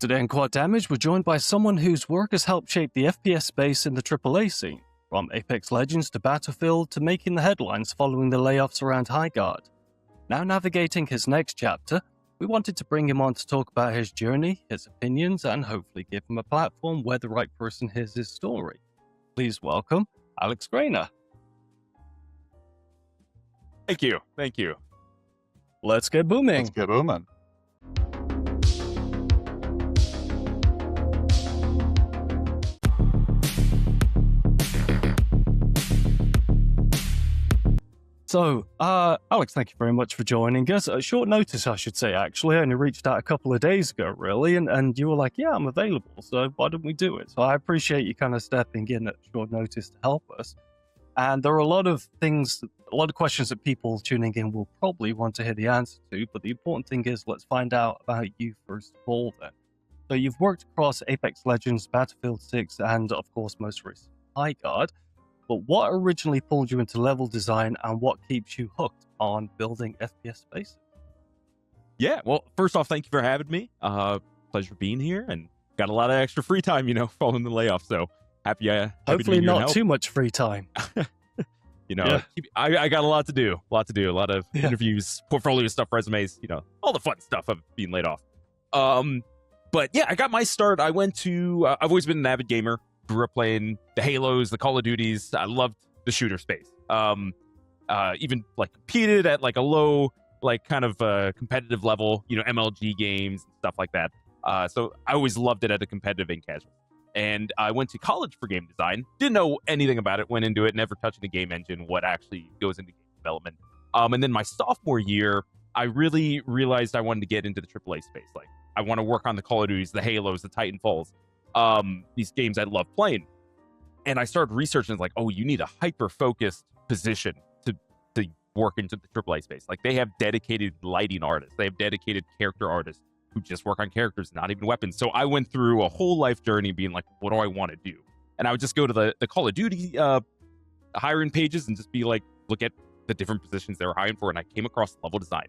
Today in Quad Damage, we're joined by someone whose work has helped shape the FPS space in the AAA scene, from Apex Legends to Battlefield to making the headlines following the layoffs around Highguard. Now navigating his next chapter, we wanted to bring him on to talk about his journey, his opinions, and hopefully give him a platform where the right person hears his story. Please welcome Alex Graner. Thank you. Let's get booming. Let's get booming. So, Alex, thank you very much for joining us. Short notice, I should say, actually. I only reached out a couple of days ago, really, and you were like, yeah, I'm available, so why don't we do it? So I appreciate you kind of stepping in at short notice to help us. And there are a lot of questions that people tuning in will probably want to hear the answer to, but the important thing is, let's find out about you first of all then. So you've worked across Apex Legends, Battlefield 6, and of course, most recently, Highguard. But what originally pulled you into level design and what keeps you hooked on building FPS spaces? Yeah, well, first off, thank you for having me. Pleasure being here, and got a lot of extra free time, following the layoff. So happy. Hopefully not too much free time. I got a lot to do. A lot of interviews, portfolio stuff, resumes, all the fun stuff of being laid off. But yeah, I got my start. I went to, I've always been an avid gamer. Grew up playing the Halos, the Call of Duties. I loved the shooter space. Even competed at a low, kind of competitive level, MLG games and stuff like that. So I always loved it at a competitive and casual. And I went to college for game design. Didn't know anything about it. Went into it, never touching a game engine, what actually goes into game development. And then my sophomore year, I really realized I wanted to get into the AAA space. I want to work on the Call of Duties, the Halos, the Titanfalls. These games I love playing. And I started researching, you need a hyper-focused position to work into the AAA space. They have dedicated lighting artists. They have dedicated character artists who just work on characters, not even weapons. So I went through a whole life journey being what do I want to do? And I would just go to the Call of Duty hiring pages and just be look at the different positions they were hiring for. And I came across level design.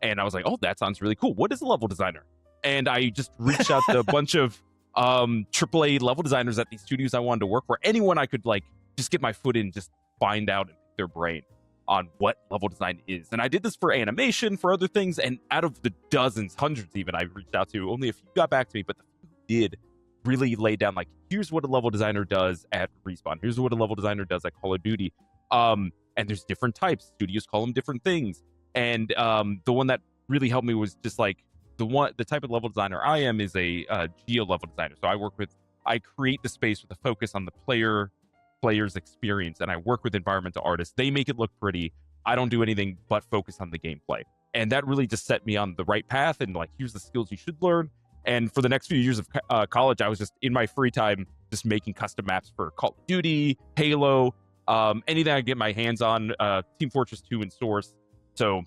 And I was like, oh, that sounds really cool. What is a level designer? And I just reached out to a bunch of AAA level designers at these studios I wanted to work for. Anyone I could just get my foot in, just find out and pick their brain on what level design is. And I did this for animation, for other things, and out of the dozens, hundreds even, I reached out to, only a few got back to me, but the few did really lay down here's what a level designer does at Respawn, here's what a level designer does at Call of Duty. And there's different types, studios call them different things. And the one that really helped me was just the type of level designer I am is a geo level designer. So I create the space with a focus on the player's experience, and I work with environmental artists. They make it look pretty. I don't do anything but focus on the gameplay. And that really just set me on the right path, and here's the skills you should learn. And for the next few years of college, I was just in my free time just making custom maps for Call of Duty, Halo, anything I get my hands on, Team Fortress 2 and Source. So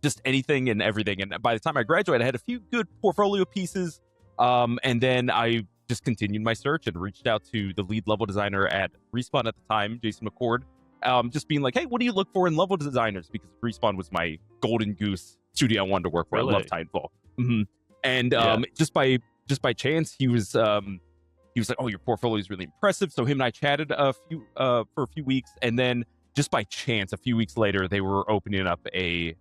just anything and everything. And by the time I graduated, I had a few good portfolio pieces. And then I just continued my search and reached out to the lead level designer at Respawn at the time, Jason McCord, just being like, hey, what do you look for in level designers? Because Respawn was my golden goose studio I wanted to work for. Really? I love Titanfall. Mm-hmm. And just by chance, he was like, oh, your portfolio is really impressive. So him and I chatted for a few weeks. And then just by chance, a few weeks later, they were opening up a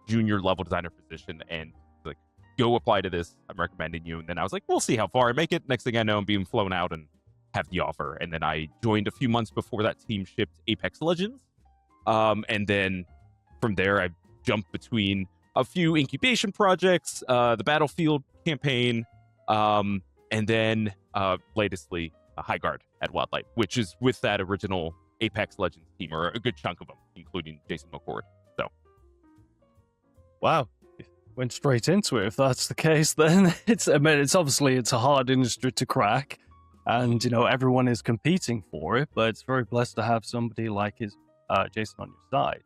junior level designer position, and go apply to this. I'm recommending you. And then I was like, we'll see how far I make it. Next thing I know, I'm being flown out and have the offer. And then I joined a few months before that team shipped Apex Legends. And then from there, I jumped between a few incubation projects, the Battlefield campaign, and then latestly Highguard at Wildlight, which is with that original Apex Legends team, or a good chunk of them, including Jason McCord. Wow. Went straight into it. If that's the case, then it's obviously a hard industry to crack, and everyone is competing for it, but it's very blessed to have somebody like Jason on your side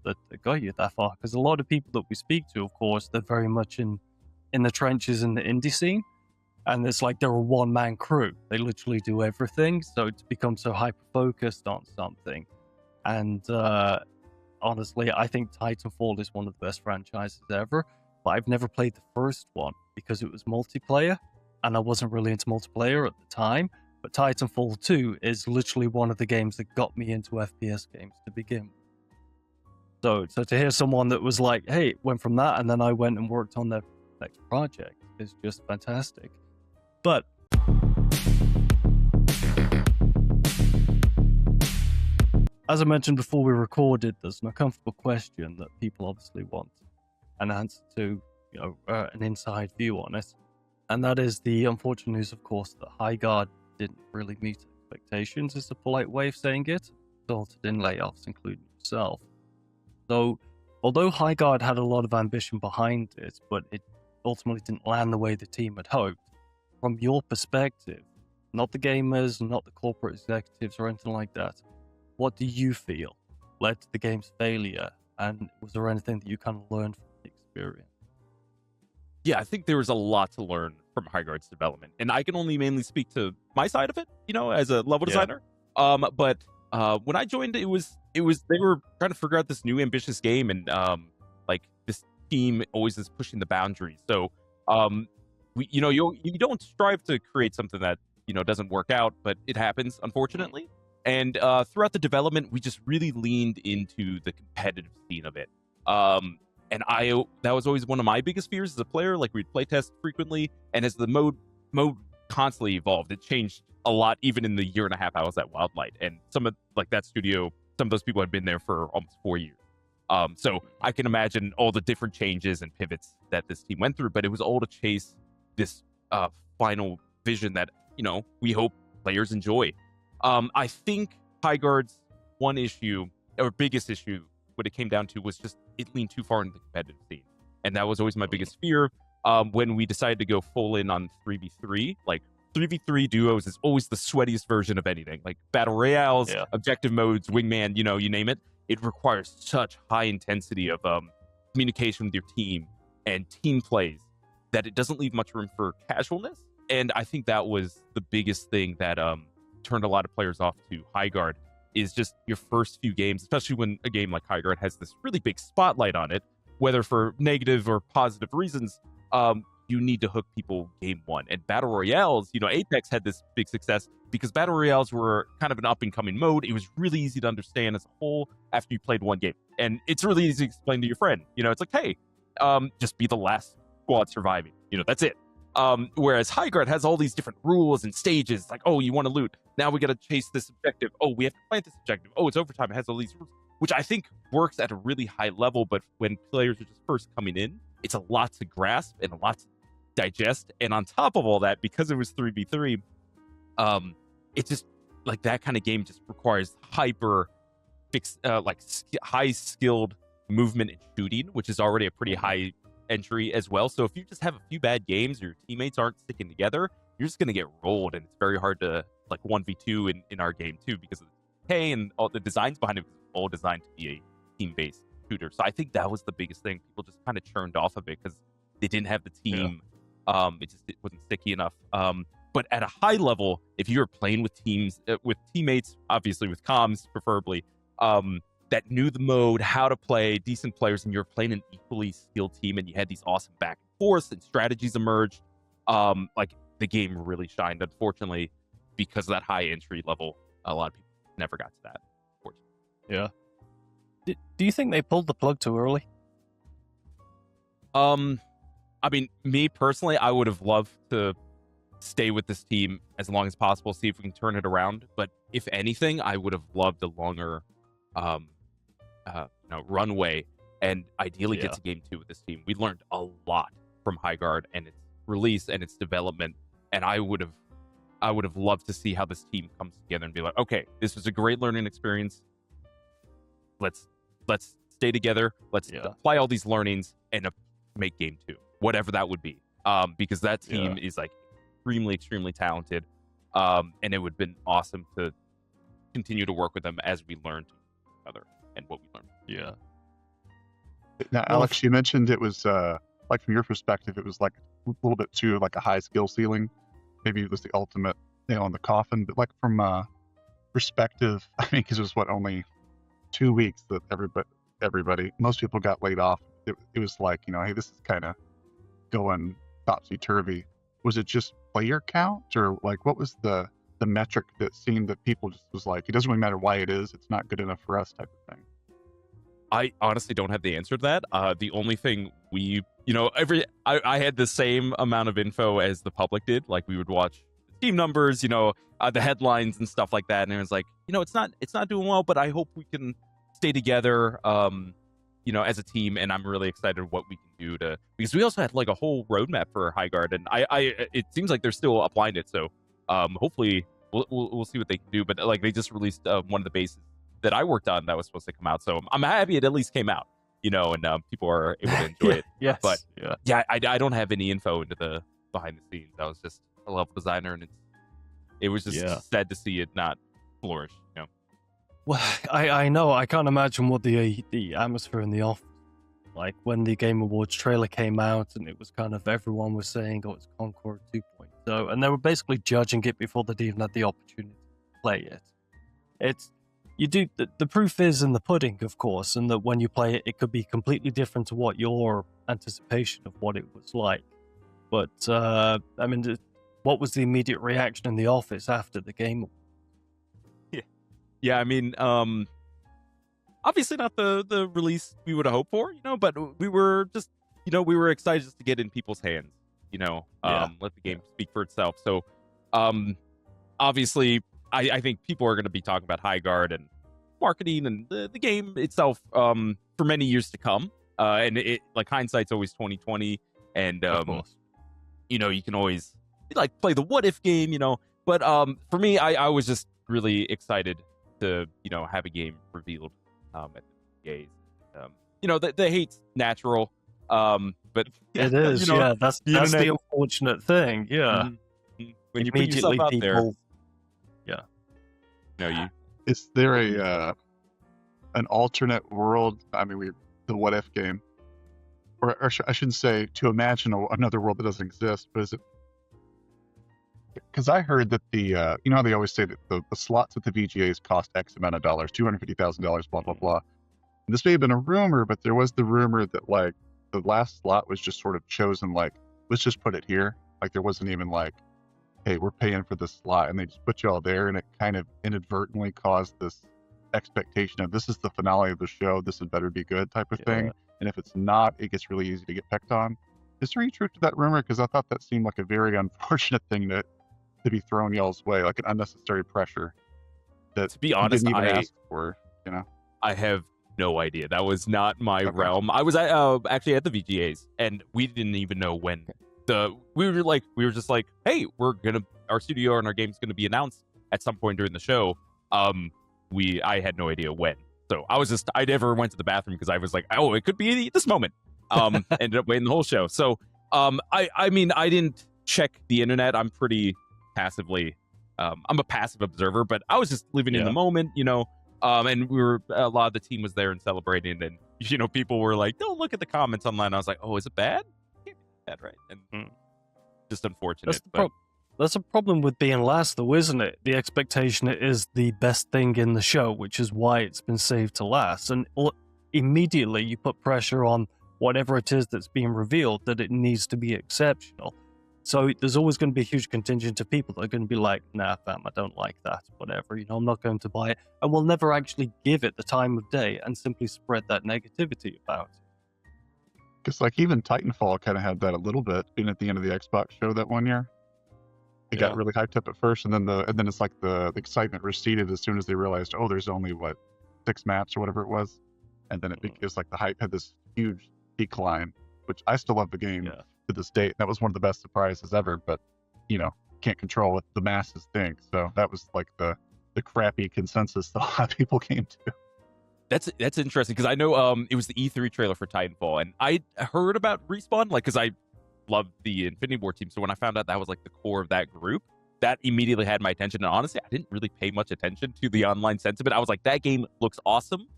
that got you that far. Because a lot of people that we speak to, of course, they're very much in the trenches in the indie scene, and it's they're a one-man crew. They literally do everything, so it's become so hyper-focused on something. And honestly, I think Titanfall is one of the best franchises ever. but I've never played the first one because it was multiplayer, and I wasn't really into multiplayer at the time. But Titanfall 2 is literally one of the games that got me into FPS games to begin with. So to hear someone that was like, hey, it went from that, and then I went and worked on their next project is just fantastic. But as I mentioned before we recorded, there's an uncomfortable question that people obviously want an answer to, an inside view on it. And that is the unfortunate news, of course, that Highguard didn't really meet expectations, is the polite way of saying it, resulted in layoffs, including yourself. So, although Highguard had a lot of ambition behind it, but it ultimately didn't land the way the team had hoped, from your perspective, not the gamers, not the corporate executives or anything like that, what do you feel led to the game's failure, and was there anything that you kind of learned from the experience? Yeah, I think there was a lot to learn from Highguard's development, and I can only mainly speak to my side of it, as a level designer. But when I joined, it was they were trying to figure out this new ambitious game, and this team always is pushing the boundaries. So you don't strive to create something that doesn't work out, but it happens, unfortunately. And throughout the development, we just really leaned into the competitive scene of it. And that was always one of my biggest fears as a player. Like, we'd playtest frequently, and as the mode constantly evolved, it changed a lot, even in the year and a half I was at Wildlight. And some of that studio, some of those people had been there for almost 4 years. So I can imagine all the different changes and pivots that this team went through, but it was all to chase this final vision that we hope players enjoy. I think Highguard's one issue, or biggest issue, what it came down to was just it leaned too far into the competitive scene. And that was always my biggest fear. When we decided to go full in on 3v3, 3v3 duos is always the sweatiest version of anything. Like battle royales, objective modes, wingman, you name it. It requires such high intensity of communication with your team and team plays that it doesn't leave much room for casualness. And I think that was the biggest thing that turned a lot of players off to Highguard, is just your first few games, especially when a game like Highguard has this really big spotlight on it, whether for negative or positive reasons. You need to hook people game one. And battle royales, Apex had this big success because battle royales were kind of an up and coming mode. It was really easy to understand as a whole after you played one game, and it's really easy to explain to your friend. It's like, hey, just be the last squad surviving. That's it. Whereas Highguard has all these different rules and stages, like, oh, you want to loot, now we got to chase this objective, oh, we have to plant this objective, oh, it's overtime, it has all these rules, which I think works at a really high level. But when players are just first coming in, it's a lot to grasp and a lot to digest. And on top of all that, because it was 3v3, it's just like that kind of game just requires high skilled movement and shooting, which is already a pretty high entry as well. So if you just have a few bad games, your teammates aren't sticking together, you're just going to get rolled, and it's very hard to 1v2 in our game too, because of the pay and all the designs behind it was all designed to be a team-based shooter. So I think that was the biggest thing. People just kind of churned off of it because they didn't have the team. It wasn't sticky enough. But at a high level, if you're playing with teammates, obviously with comms preferably, that knew the mode, how to play, decent players, and you're playing an equally skilled team, and you had these awesome back and forth and strategies emerged, the game really shined. Unfortunately, because of that high entry level, a lot of people never got to that. Yeah. Do you think they pulled the plug too early? I mean, me personally, I would have loved to stay with this team as long as possible, see if we can turn it around. But if anything, I would have loved a longer runway, and ideally get to game 2 with this team. We learned a lot from Highguard and its release and its development, and I would have loved to see how this team comes together and be like, okay, this was a great learning experience. Let's stay together. Let's apply all these learnings and make game 2, whatever that would be. Because that team is extremely talented, and it would have been awesome to continue to work with them as we learned other and what we learned. Yeah. Now, Alex, you mentioned it was from your perspective, it was a little bit too a high skill ceiling. Maybe it was the ultimate nail in the coffin. But from perspective, because it was only 2 weeks that everybody, most people got laid off it was like, hey, this is kind of going topsy-turvy. Was it just player count, or like what was the metric that seemed that people just was like, it doesn't really matter why it is, it's not good enough for us type of thing? I honestly don't have the answer to that. The only thing I had the same amount of info as the public did. Like, we would watch team numbers, the headlines and stuff like that, and it was like, it's not doing well, but I hope we can stay together, as a team, and I'm really excited what we can do because we also had like a whole roadmap for Highguard, and it seems like they're still applying it. So hopefully we'll see what they can do. But like, they just released one of the bases that I worked on that was supposed to come out, so I'm happy it at least came out, and people are able to enjoy it. Yes. But I don't have any info into the behind the scenes. I was just a level designer, and it was just sad to see it not flourish. Well, I know. I can't imagine what the atmosphere in the office, like when the Game Awards trailer came out, and it was kind of, everyone was saying, "Oh, it's Concord 2.0," and they were basically judging it before they'd even had the opportunity to play it. The proof is in the pudding, of course, and that when you play it, it could be completely different to what your anticipation of what it was like. But what was the immediate reaction in the office after the Game Awards? Yeah, I mean, obviously not the release we would have hoped for, but we were just, we were excited just to get in people's hands, let the game speak for itself. So, obviously, I think people are going to be talking about Highguard and marketing and the game itself for many years to come. And it, like, hindsight's always 2020, and you can always like play the what if game, But for me, I was just really excited to have a game revealed at the VGAs. The hate's natural, but it is. That's the unfortunate thing. Yeah, when you put yourself out there. Is there an alternate world? I mean, the what if game, or I shouldn't say to imagine another world that doesn't exist, but is it? Because I heard that how they always say that the slots at the VGAs cost X amount of dollars, $250,000, blah blah blah. And this may have been a rumor, but there was the rumor that like the last slot was just sort of chosen, like, let's just put it here. Like, there wasn't even like, hey, we're paying for this slot, and they just put you all there, and it kind of inadvertently caused this expectation of, this is the finale of the show, this had better be good type of thing. And if it's not, it gets really easy to get picked on. Is there any truth to that rumor? Because I thought that seemed like a very unfortunate thing to be thrown y'all's way, like an unnecessary pressure that, to be honest, didn't even ask for. I have no idea. That was not my realm. I was actually at the VGAs, and we didn't even know when we were just like, hey, our studio and our game's gonna be announced at some point during the show. I had no idea when. So I never went to the bathroom because I was like, oh, it could be this moment. Ended up waiting the whole show. So I mean, I didn't check the internet. I'm pretty passively, I'm a passive observer, but I was just living in the moment, and a lot of the team was there and celebrating, and people were like, don't look at the comments online. I was like, oh, is it bad? Can't be bad, right? And just unfortunate. That's a problem with being last, though, isn't it? The expectation is the best thing in the show, which is why it's been saved to last, and immediately you put pressure on whatever it is that's being revealed, that it needs to be exceptional. So there's always going to be a huge contingent of people that are going to be like, nah, fam, I don't like that, whatever, I'm not going to buy it. And we'll never actually give it the time of day and simply spread that negativity about it. Because like even Titanfall kind of had that a little bit, being at the end of the Xbox show that one year. It got really hyped up at first, and then it's like the excitement receded as soon as they realized, oh, there's only 6 maps or whatever it was. And then it was like the hype had this huge decline, which I still love the game to this date. That was one of the best surprises ever, but can't control what the masses think. So that was like the crappy consensus that a lot of people came to. That's interesting, because I know it was the E3 trailer for Titanfall, and I heard about Respawn, like, because I love the Infinity War team. So when I found out that was like the core of that group, that immediately had my attention. And honestly, I didn't really pay much attention to the online sentiment. I was like, that game looks awesome.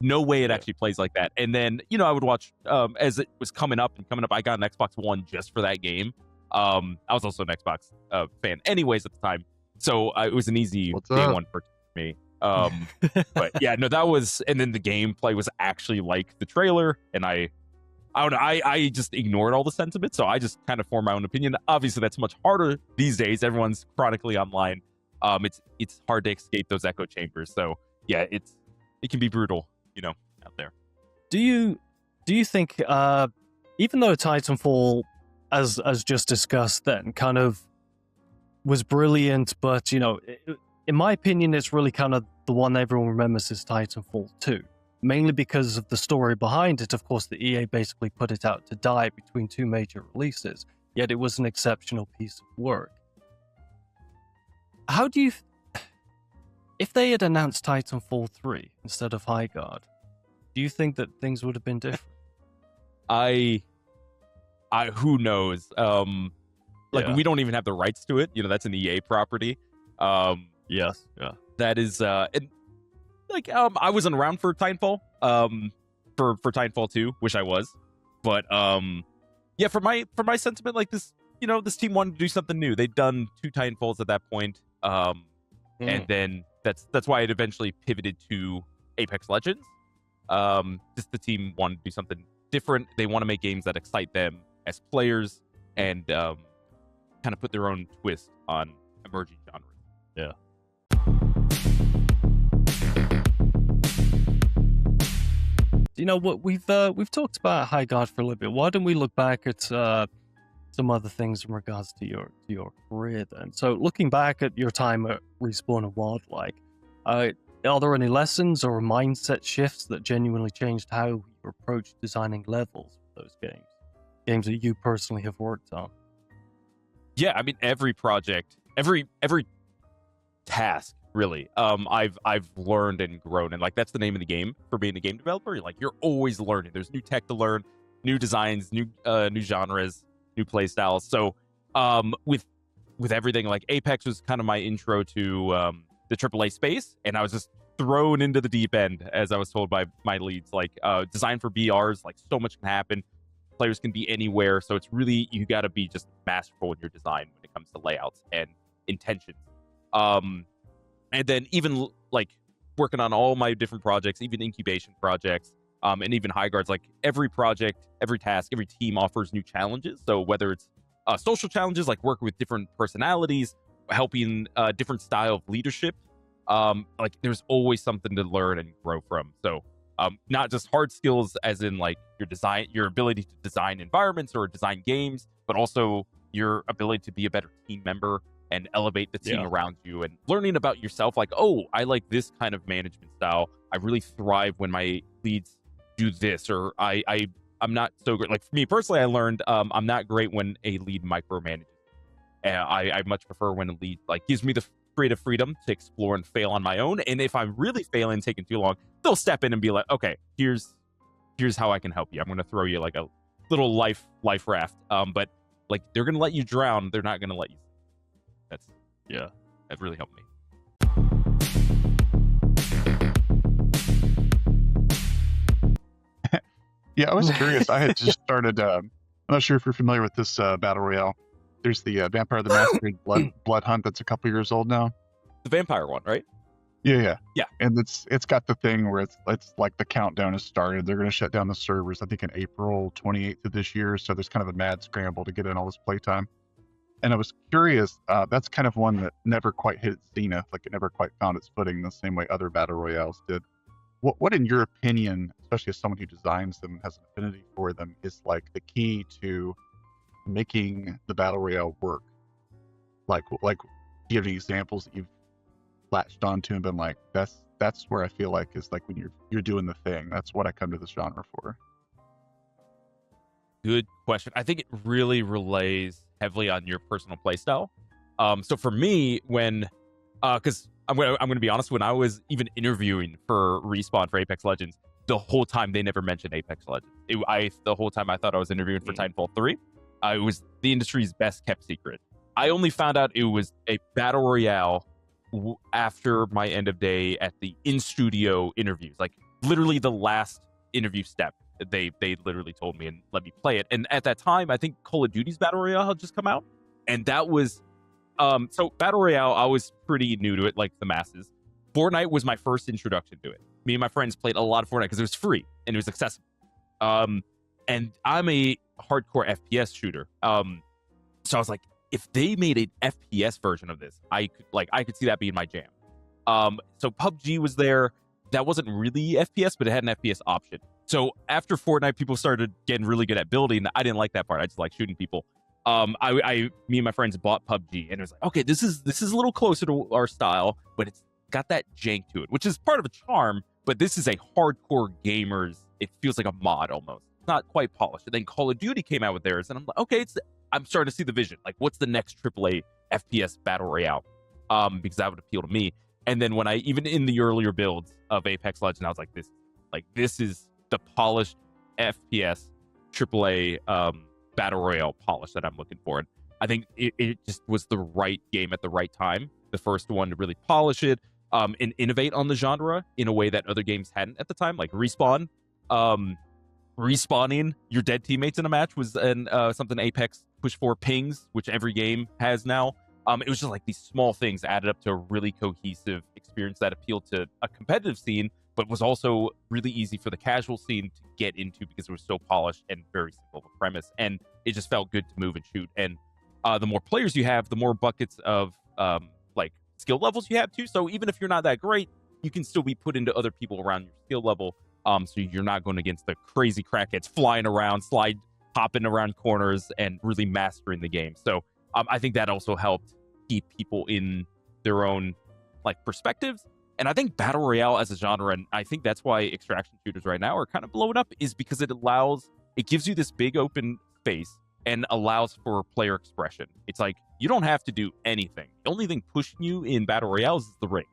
No way it actually plays like that. And then, I would watch as it was coming up. I got an Xbox One just for that game. I was also an Xbox fan anyways at the time. So it was an easy day one for me. But yeah, no, that was, and then the gameplay was actually like the trailer, and I I don't know. I just ignored all the sentiment, so I just kind of formed my own opinion. Obviously, that's much harder these days. Everyone's chronically online. It's hard to escape those echo chambers. So yeah, it can be brutal, out there. Do you think, even though Titanfall, as just discussed, then kind of was brilliant, but in my opinion, it's really kind of the one everyone remembers is Titanfall 2. Mainly because of the story behind it. Of course, the EA basically put it out to die between two major releases, yet it was an exceptional piece of work. How do you... If they had announced Titanfall 3 instead of Highguard, do you think that things would have been different? Who knows? We don't even have the rights to it. That's an EA property. Yes, yeah. That is... I wasn't around for Titanfall, for Titanfall 2, wish I was, but for my sentiment, like this, this team wanted to do something new. They'd done 2 Titanfalls at that point, and then that's why it eventually pivoted to Apex Legends. Just the team wanted to do something different. They want to make games that excite them as players and kind of put their own twist on emerging genres. Yeah. What we've talked about Highguard for a little bit. Why don't we look back at some other things in regards to your career then? So looking back at your time at Respawn and Wildlight, are there any lessons or mindset shifts that genuinely changed how you approach designing levels for those games that you personally have worked on? Yeah, I mean every project, every task. Really, I've learned and grown, and that's the name of the game for being a game developer. You're always learning. There's new tech to learn, new designs, new genres, new play styles. So, with everything, Apex was kind of my intro to the AAA space, and I was just thrown into the deep end, as I was told by my leads. Design for BRs, so much can happen. Players can be anywhere, so it's really you got to be just masterful in your design when it comes to layouts and intentions. And then even working on all my different projects, even incubation projects, and even Highguards, every project, every task, every team offers new challenges. So whether it's social challenges, working with different personalities, helping different style of leadership, there's always something to learn and grow from. So not just hard skills as in your ability to design environments or design games, but also your ability to be a better team member and elevate the team around you, and learning about yourself. I like this kind of management style. I really thrive when my leads do this, or I'm not so great. For me personally, I learned I'm not great when a lead micromanages. I much prefer when a lead gives me the creative freedom to explore and fail on my own. And if I'm really failing, taking too long, they'll step in and be like, okay, here's how I can help you. I'm going to throw you a little life raft. But they're going to let you drown. They're not going to let you. That really helped me. Yeah, I was curious. I had just started. I'm not sure if you're familiar with this battle royale. There's the Vampire the Masquerade Blood Hunt that's a couple years old now. The vampire one, right? Yeah. And it's got the thing where it's the countdown has started. They're going to shut down the servers, I think, in April 28th of this year. So there's kind of a mad scramble to get in all this playtime. And I was curious, that's kind of one that never quite hit its zenith, it never quite found its footing the same way other battle royales did. What in your opinion, especially as someone who designs them and has an affinity for them, is the key to making the battle royale work? Do you have any examples that you've latched onto and been that's where I feel is when you're doing the thing, that's what I come to this genre for? Good question. I think it really relays heavily on your personal playstyle. So for me, because I'm gonna be honest, when I was even interviewing for Respawn for Apex Legends, the whole time they never mentioned Apex Legends. The whole time I thought I was interviewing for Titanfall 3. It was the industry's best kept secret. I only found out it was a battle royale after my end of day at the in-studio interviews. Literally the last interview step. They literally told me and let me play it. And at that time, I think Call of Duty's Battle Royale had just come out. And that was... so Battle Royale, I was pretty new to it, like the masses. Fortnite was my first introduction to it. Me and my friends played a lot of Fortnite because it was free and it was accessible. and I'm a hardcore FPS shooter. So I was like, if they made an FPS version of this, I could see that being my jam. So PUBG was there. That wasn't really FPS, but it had an FPS option. So after Fortnite, people started getting really good at building. I didn't like that part. I just like shooting people. Me and my friends bought PUBG, and it was like, okay, this is a little closer to our style, but it's got that jank to it, which is part of a charm. But this is a hardcore gamers. It feels like a mod almost. It's not quite polished. And then Call of Duty came out with theirs, and I'm like, okay, I'm starting to see the vision. Like, what's the next AAA FPS battle royale? Because that would appeal to me. And then when even in the earlier builds of Apex Legends, I was like, this is the polished FPS AAA battle royale polish that I'm looking for. And I think it just was the right game at the right time. The first one to really polish it and innovate on the genre in a way that other games hadn't at the time, like Respawn. Respawning your dead teammates in a match was something Apex pushed for. Pings, which every game has now. It was just like these small things added up to a really cohesive experience that appealed to a competitive scene, but was also really easy for the casual scene to get into because it was so polished and very simple of a premise. And it just felt good to move and shoot. And the more players you have, the more buckets of like skill levels you have too. So even if you're not that great, you can still be put into other people around your skill level. So you're not going against the crazy crackheads flying around, hopping around corners, and really mastering the game. So I think that also helped keep people in their own like perspectives. And I think battle royale as a genre, and I think that's why extraction shooters right now are kind of blowing up, is because it gives you this big open space and allows for player expression. It's like you don't have to do anything. The only thing pushing you in battle royales is the ring,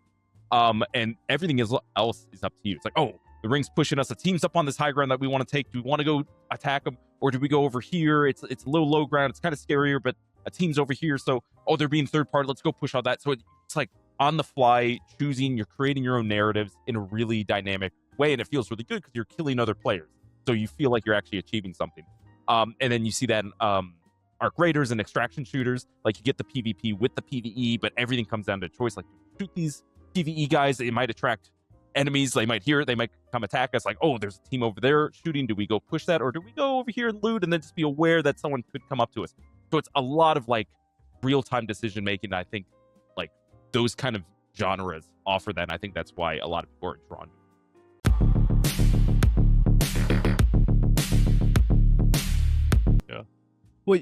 and everything else is up to you. It's like, oh, the ring's pushing us. A team's up on this high ground that we want to take. Do we want to go attack them, or do we go over here? It's a little low ground. It's kind of scarier, but a team's over here. So, oh, they're being third party. Let's go push all that. So it's like on the fly, choosing. You're creating your own narratives in a really dynamic way, and it feels really good because you're killing other players. So you feel like you're actually achieving something. And then you see that in arc raiders and extraction shooters. Like you get the PvP with the PvE, but everything comes down to choice. Like shoot these PvE guys. They might attract enemies. They might hear it. They might come attack us. Like, oh, there's a team over there shooting. Do we go push that, or do we go over here and loot and then just be aware that someone could come up to us? So it's a lot of like real-time decision making. I think like those kind of genres offer that. And I think that's why a lot of people are drawn to it. Well,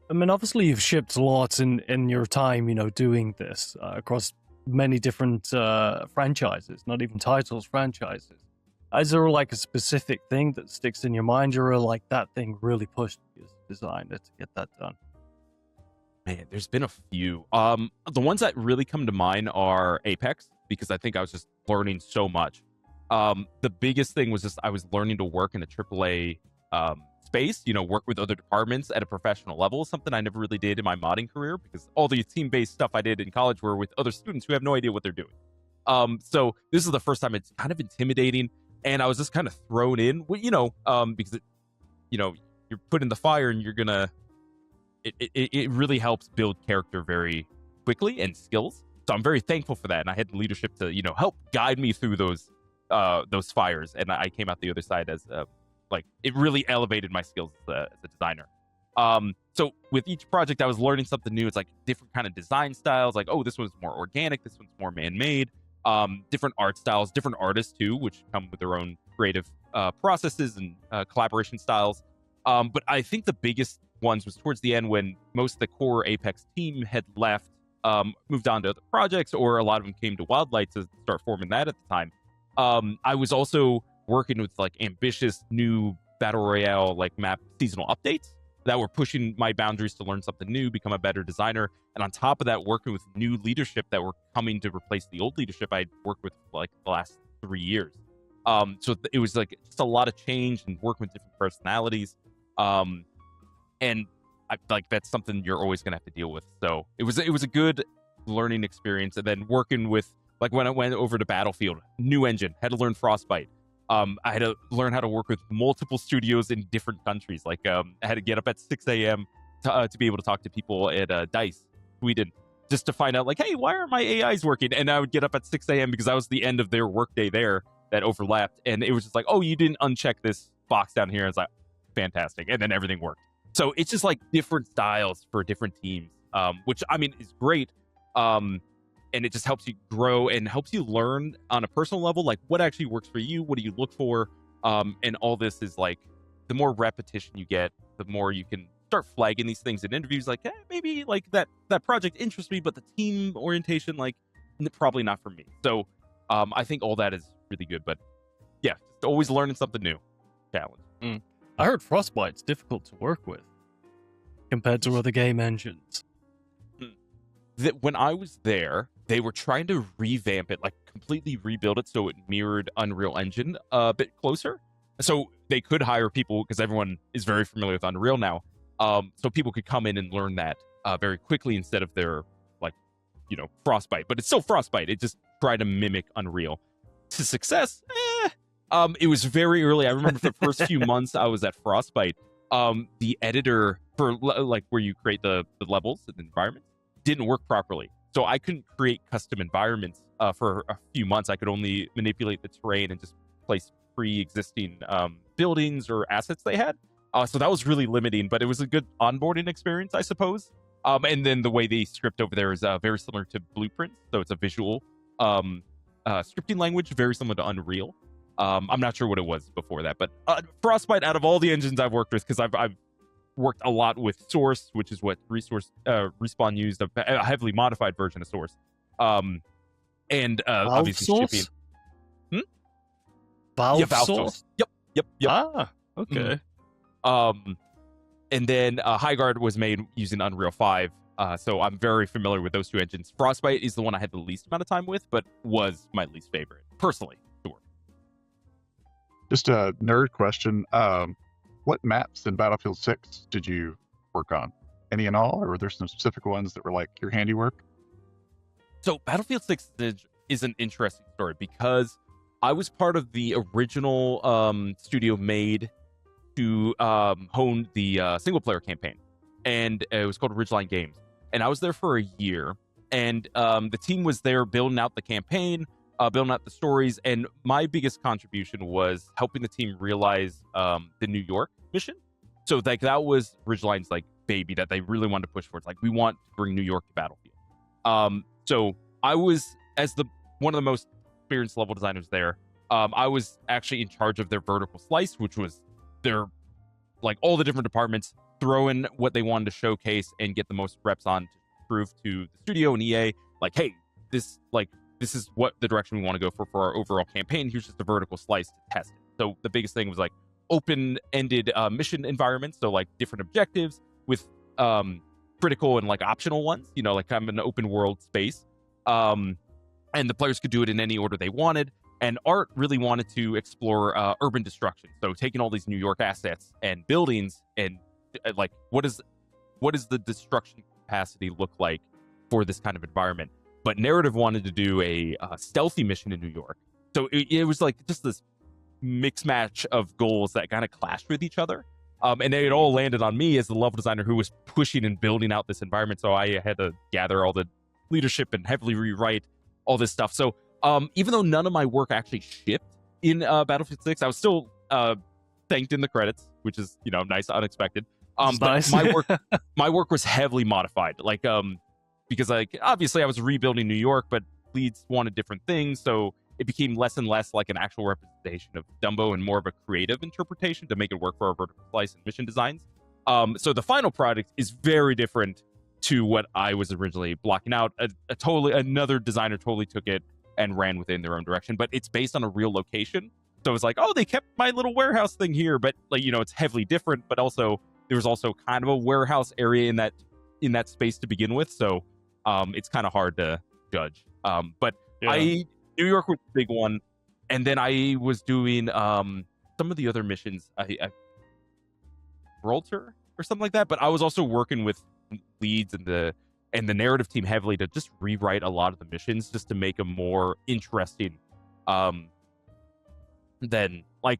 I mean, obviously you've shipped a lot in your time, doing this across many different franchises, not even titles, franchises. Is there like a specific thing that sticks in your mind, or like that thing really pushed you as a designer to get that done? Man, there's been a few. The ones that really come to mind are Apex, because I think I was just learning so much. The biggest thing was just I was learning to work in a AAA space, work with other departments at a professional level, something I never really did in my modding career, because all the team-based stuff I did in college were with other students who have no idea what they're doing. So this is the first time it's kind of intimidating, and I was just kind of thrown in, because you're put in the fire, and you're gonna. It really helps build character very quickly and skills. So I'm very thankful for that, and I had the leadership to help guide me through those fires, and I came out the other side as it really elevated my skills as a designer. So with each project, I was learning something new. It's like different kind of design styles. Like, oh, this one's more organic. This one's more man-made. Different art styles, different artists too, which come with their own creative processes and collaboration styles. But I think the biggest ones was towards the end when most of the core Apex team had left, moved on to other projects, or a lot of them came to Wildlight to start forming that at the time. I was also working with like ambitious new battle royale map seasonal updates that were pushing my boundaries to learn something new, become a better designer, and on top of that, working with new leadership that were coming to replace the old leadership I'd worked with the last 3 years. So it was just a lot of change and working with different personalities, and that's something you're always gonna have to deal with. So it was a good learning experience, and then working with when I went over to Battlefield, new engine, had to learn Frostbite. I had to learn how to work with multiple studios in different countries. I had to get up at 6 a.m. To be able to talk to people at DICE, Sweden, just to find out, hey, why are my AIs working? And I would get up at 6 a.m. because I was the end of their workday there that overlapped. And it was just oh, you didn't uncheck this box down here. It's fantastic, and then everything worked. So it's just like different styles for different teams, which I mean is great. And it just helps you grow and helps you learn on a personal level, like what actually works for you, what do you look for, and all this is like the more repetition you get, the more you can start flagging these things in interviews, like maybe like that project interests me, but the team orientation, like probably not for me. So I think all that is really good, but yeah, just always learning something new. Challenge. I heard Frostbite's difficult to work with compared to other game engines. That when I was there, they were trying to revamp it, like completely rebuild it so it mirrored Unreal Engine a bit closer. So they could hire people because everyone is very familiar with Unreal now. So people could come in and learn that very quickly instead of their Frostbite. But it's still Frostbite. It just tried to mimic Unreal. To success, it was very early. I remember for the first few months I was at Frostbite, the editor for like where you create the levels and the environments didn't work properly. So I couldn't create custom environments for a few months. I could only manipulate the terrain and just place pre-existing buildings or assets they had. So that was really limiting, but it was a good onboarding experience, I suppose. And then the way they script over there is very similar to Blueprints. So it's a visual scripting language, very similar to Unreal. I'm not sure what it was before that, but Frostbite, out of all the engines I've worked with, because I've worked a lot with Source, which is what Respawn used, a heavily modified version of Source. And obviously Source? shipping. Valve Yeah, Valve Source? Yep. Ah, okay. And then Highguard was made using Unreal 5. So I'm very familiar with those two engines. Frostbite is the one I had the least amount of time with, but was my least favorite, personally. Sure. Just a nerd question. What maps in Battlefield 6 did you work on? Any and all, or were there some specific ones that were like your handiwork? So Battlefield 6 is an interesting story because I was part of the original studio made to hone the single-player campaign, and it was called Ridgeline Games. And I was there for a year, and the team was there building out the campaign, building out the stories, and my biggest contribution was helping the team realize the New York mission. So like that was Ridgeline's like baby that they really wanted to push for. It's like, we want to bring New York to Battlefield. So I was, as one of the most experienced level designers there, I was actually in charge of their vertical slice, which was their like all the different departments throw in what they wanted to showcase and get the most reps on to prove to the studio and EA, like, hey, this is what the direction we want to go for our overall campaign. Here's just a vertical slice to test it. So the biggest thing was like open-ended mission environments, so like different objectives with critical and like optional ones, like kind of an open world space. And the players could do it in any order they wanted. And Art really wanted to explore urban destruction. So taking all these New York assets and buildings and like what is the destruction capacity look like for this kind of environment? But Narrative wanted to do a stealthy mission in New York. So it was like just this mix match of goals that kind of clashed with each other. And it all landed on me as the level designer who was pushing and building out this environment. So I had to gather all the leadership and heavily rewrite all this stuff. So even though none of my work actually shipped in Battlefield 6, I was still thanked in the credits, which is, nice, unexpected. But Nice. my work was heavily modified, like because like obviously I was rebuilding New York, but leads wanted different things, so it became less and less like an actual representation of Dumbo and more of a creative interpretation to make it work for our vertical slice and mission designs. So the final product is very different to what I was originally blocking out. Another designer totally took it and ran within their own direction, but it's based on a real location. So it's like, oh, they kept my little warehouse thing here, but like, it's heavily different, but also there was also kind of a warehouse area in that space to begin with. So it's kind of hard to judge. But yeah. New York was a big one. And then I was doing some of the other missions, I Gibraltar or something like that. But I was also working with leads and the narrative team heavily to just rewrite a lot of the missions just to make them more interesting, than like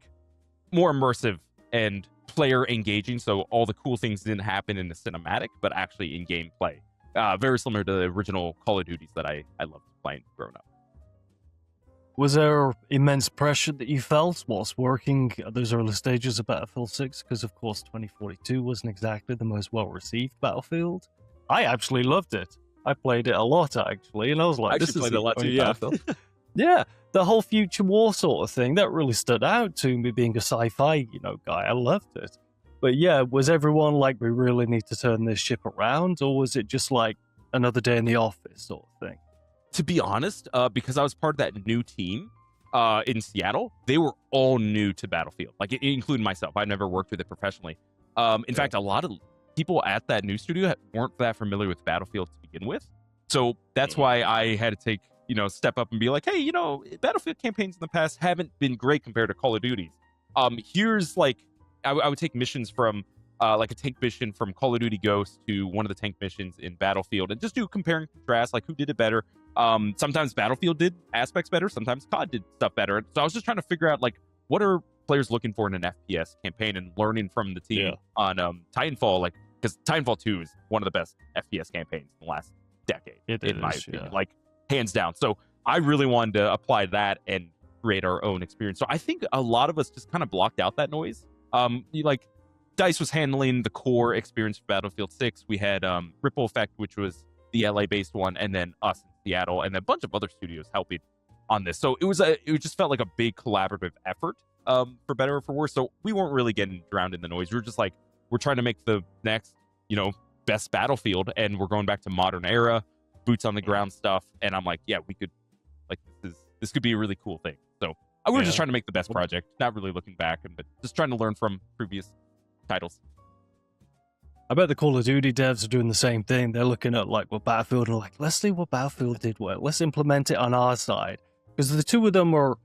more immersive and player engaging. So all the cool things didn't happen in the cinematic, but actually in gameplay. Very similar to the original Call of Duties that I loved playing growing up. Was there immense pressure that you felt whilst working at those early stages of Battlefield 6? Because, of course, 2042 wasn't exactly the most well-received Battlefield. I actually loved it. I played it a lot, actually, and I was like, this is played it a lot too, yeah. Battlefield. Yeah, the whole future war sort of thing, that really stood out to me being a sci-fi, guy. I loved it. But yeah, was everyone like, we really need to turn this ship around? Or was it just like another day in the office sort of thing? To be honest, because I was part of that new team in Seattle, they were all new to Battlefield, like including myself. I never worked with it professionally. In fact, a lot of people at that new studio weren't that familiar with Battlefield to begin with. So that's why I had to take, step up and be like, hey, Battlefield campaigns in the past haven't been great compared to Call of Duty's. Here's like, I would take missions from like a tank mission from Call of Duty Ghosts to one of the tank missions in Battlefield and just do compare and contrast, like who did it better. Sometimes Battlefield did aspects better, sometimes COD did stuff better. So I was just trying to figure out like what are players looking for in an FPS campaign and learning from the team on Titanfall, like because Titanfall 2 is one of the best FPS campaigns in the last decade, in my opinion, like hands down. So I really wanted to apply that and create our own experience. So I think a lot of us just kind of blocked out that noise. Like DICE was handling the core experience for Battlefield 6. We had Ripple Effect, which was the LA-based one, and then us in Seattle, and then a bunch of other studios helping on this. So it just felt like a big collaborative effort, for better or for worse. So we weren't really getting drowned in the noise. We were just like, we're trying to make the next, best Battlefield, and we're going back to modern era, boots on the ground stuff. And I'm like, yeah, we could, like, this could be a really cool thing. So I was just trying to make the best project, not really looking back, but just trying to learn from previous titles. I bet the Call of Duty devs are doing the same thing. They're looking at like what Battlefield and like, let's see what Battlefield did well. Let's implement it on our side. Because the two of them are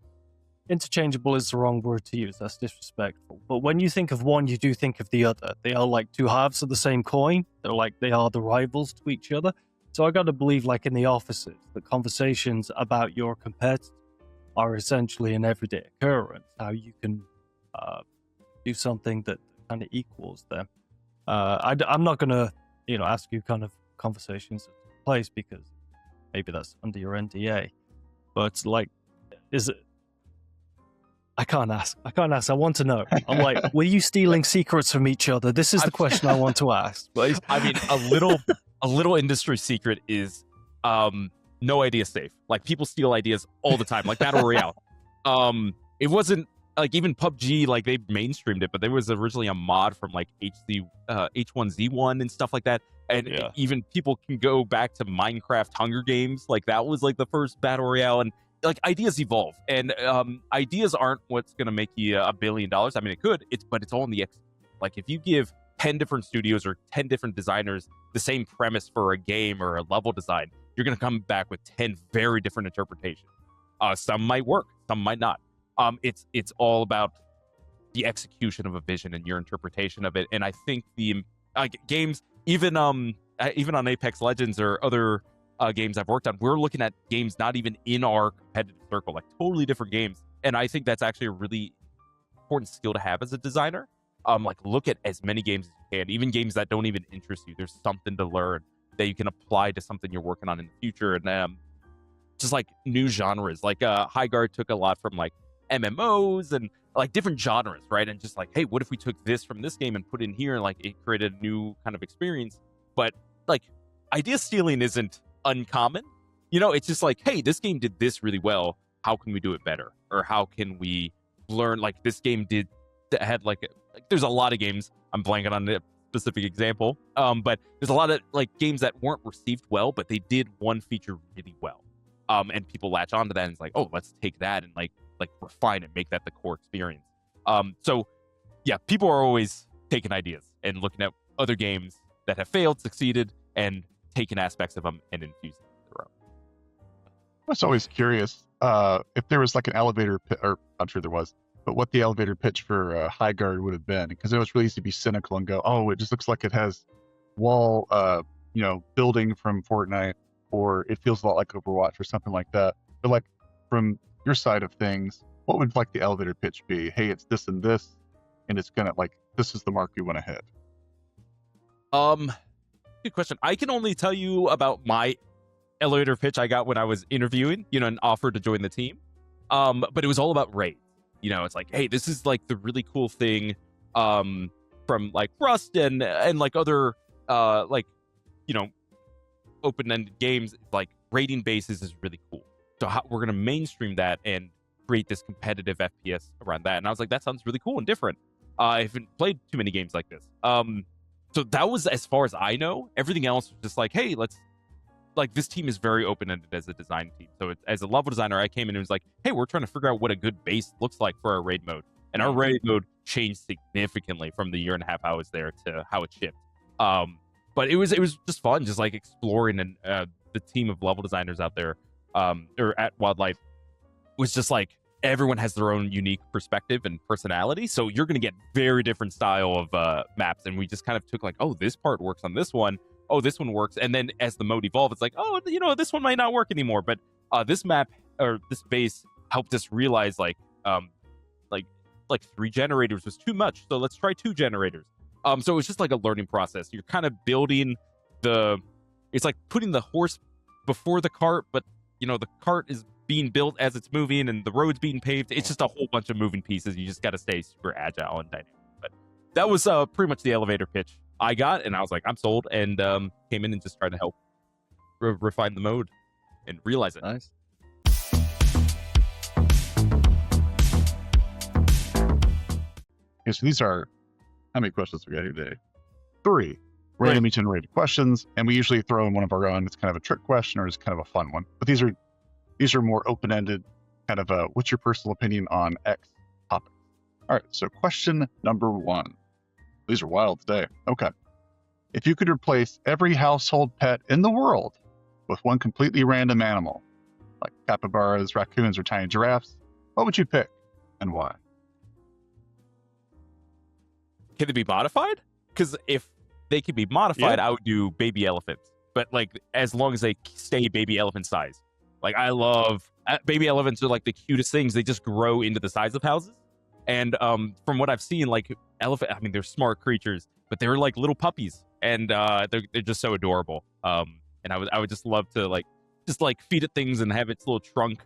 interchangeable is the wrong word to use. That's disrespectful. But when you think of one, you do think of the other. They are like two halves of the same coin. They are the rivals to each other. So I got to believe like in the offices, the conversations about your competitors are essentially an everyday occurrence. How you can do something that kind of equals them. I'm not going to, ask you kind of conversations that took place because maybe that's under your NDA. But like, is it? I can't ask. I want to know. I'm like, were you stealing secrets from each other? This is the question I want to ask. But I mean, a little industry secret is no idea safe. Like people steal ideas all the time, like Battle Royale. It wasn't like even PUBG, like they mainstreamed it, but there was originally a mod from like H1Z1 and stuff like that. And even people can go back to Minecraft Hunger Games. Like that was like the first Battle Royale, and like ideas evolve, and ideas aren't what's going to make you $1 billion. I mean, it could, but it's all in the like if you give 10 different studios or 10 different designers the same premise for a game or a level design, you're going to come back with 10 very different interpretations. Some might work, some might not. It's all about the execution of a vision and your interpretation of it. And I think the games, even on Apex Legends or other games I've worked on, we're looking at games not even in our competitive circle, like totally different games. And I think that's actually a really important skill to have as a designer. Like look at as many games as you can, even games that don't even interest you. There's something to learn that you can apply to something you're working on in the future. And just like new genres, like Highguard took a lot from like MMOs and like different genres, right? And just like, hey, what if we took this from this game and put it in here, and like it created a new kind of experience. But like idea stealing isn't uncommon, it's just like, hey, this game did this really well, how can we do it better? Or how can we learn, like this game had like there's a lot of games, I'm blanking on a specific example, but there's a lot of like games that weren't received well, but they did one feature really well, and people latch onto that and it's like, oh, let's take that and like refine it, make that the core experience. So yeah, people are always taking ideas and looking at other games that have failed, succeeded, and taking aspects of them and infusing their own. I was always curious if there was like an elevator or I'm sure there was, but what the elevator pitch for Highguard would have been, because it was really easy to be cynical and go, oh, it just looks like it has wall, building from Fortnite, or it feels a lot like Overwatch or something like that. But like from your side of things, what would like the elevator pitch be? Hey, it's this and this, and it's gonna like this is the mark you want to hit. Good question. I can only tell you about my elevator pitch I got when I was interviewing, and offered to join the team. But it was all about raids. It's like, hey, this is like the really cool thing from like Rust and like other like open-ended games. Like raiding bases is really cool. So we're gonna mainstream that and create this competitive FPS around that. And I was like, that sounds really cool and different. I haven't played too many games like this. So that was as far as I know. Everything else was just like, hey, this team is very open-ended as a design team. So as a level designer, I came in and was like, hey, we're trying to figure out what a good base looks like for our raid mode. And our raid mode changed significantly from the year and a half I was there to how it shipped. But it was just fun, just like exploring, and the team of level designers out there, or at Wildlife, was just like, everyone has their own unique perspective and personality. So you're going to get very different style of maps. And we just kind of took like, oh, this part works on this one. Oh, this one works. And then as the mode evolved, it's like, oh, this one might not work anymore. But this map or this base helped us realize like 3 generators was too much. So let's try 2 generators. So it was just like a learning process. You're kind of building it's like putting the horse before the cart, but the cart is being built as it's moving and the road's being paved. It's just a whole bunch of moving pieces. You just got to stay super agile and dynamic. But that was pretty much the elevator pitch I got, and I was like, I'm sold, and came in and just tried to help refine the mode and realize it. Nice. Okay, so these are, how many questions we got here today? 3 randomly generated questions, and we usually throw in one of our own. It's kind of a trick question or it's kind of a fun one. But these are more open-ended, kind of what's your personal opinion on X topic? All right, so question number 1. These are wild today. Okay. If you could replace every household pet in the world with one completely random animal, like capybaras, raccoons, or tiny giraffes, what would you pick and why? Can they be modified? Because if they could be modified, I would do baby elephants. But like, as long as they stay baby elephant size. Like, I love baby elephants are like the cutest things. They just grow into the size of houses. And from what I've seen, like they're smart creatures, but they're like little puppies, and they're just so adorable. And I would just love to just feed it things and have its little trunk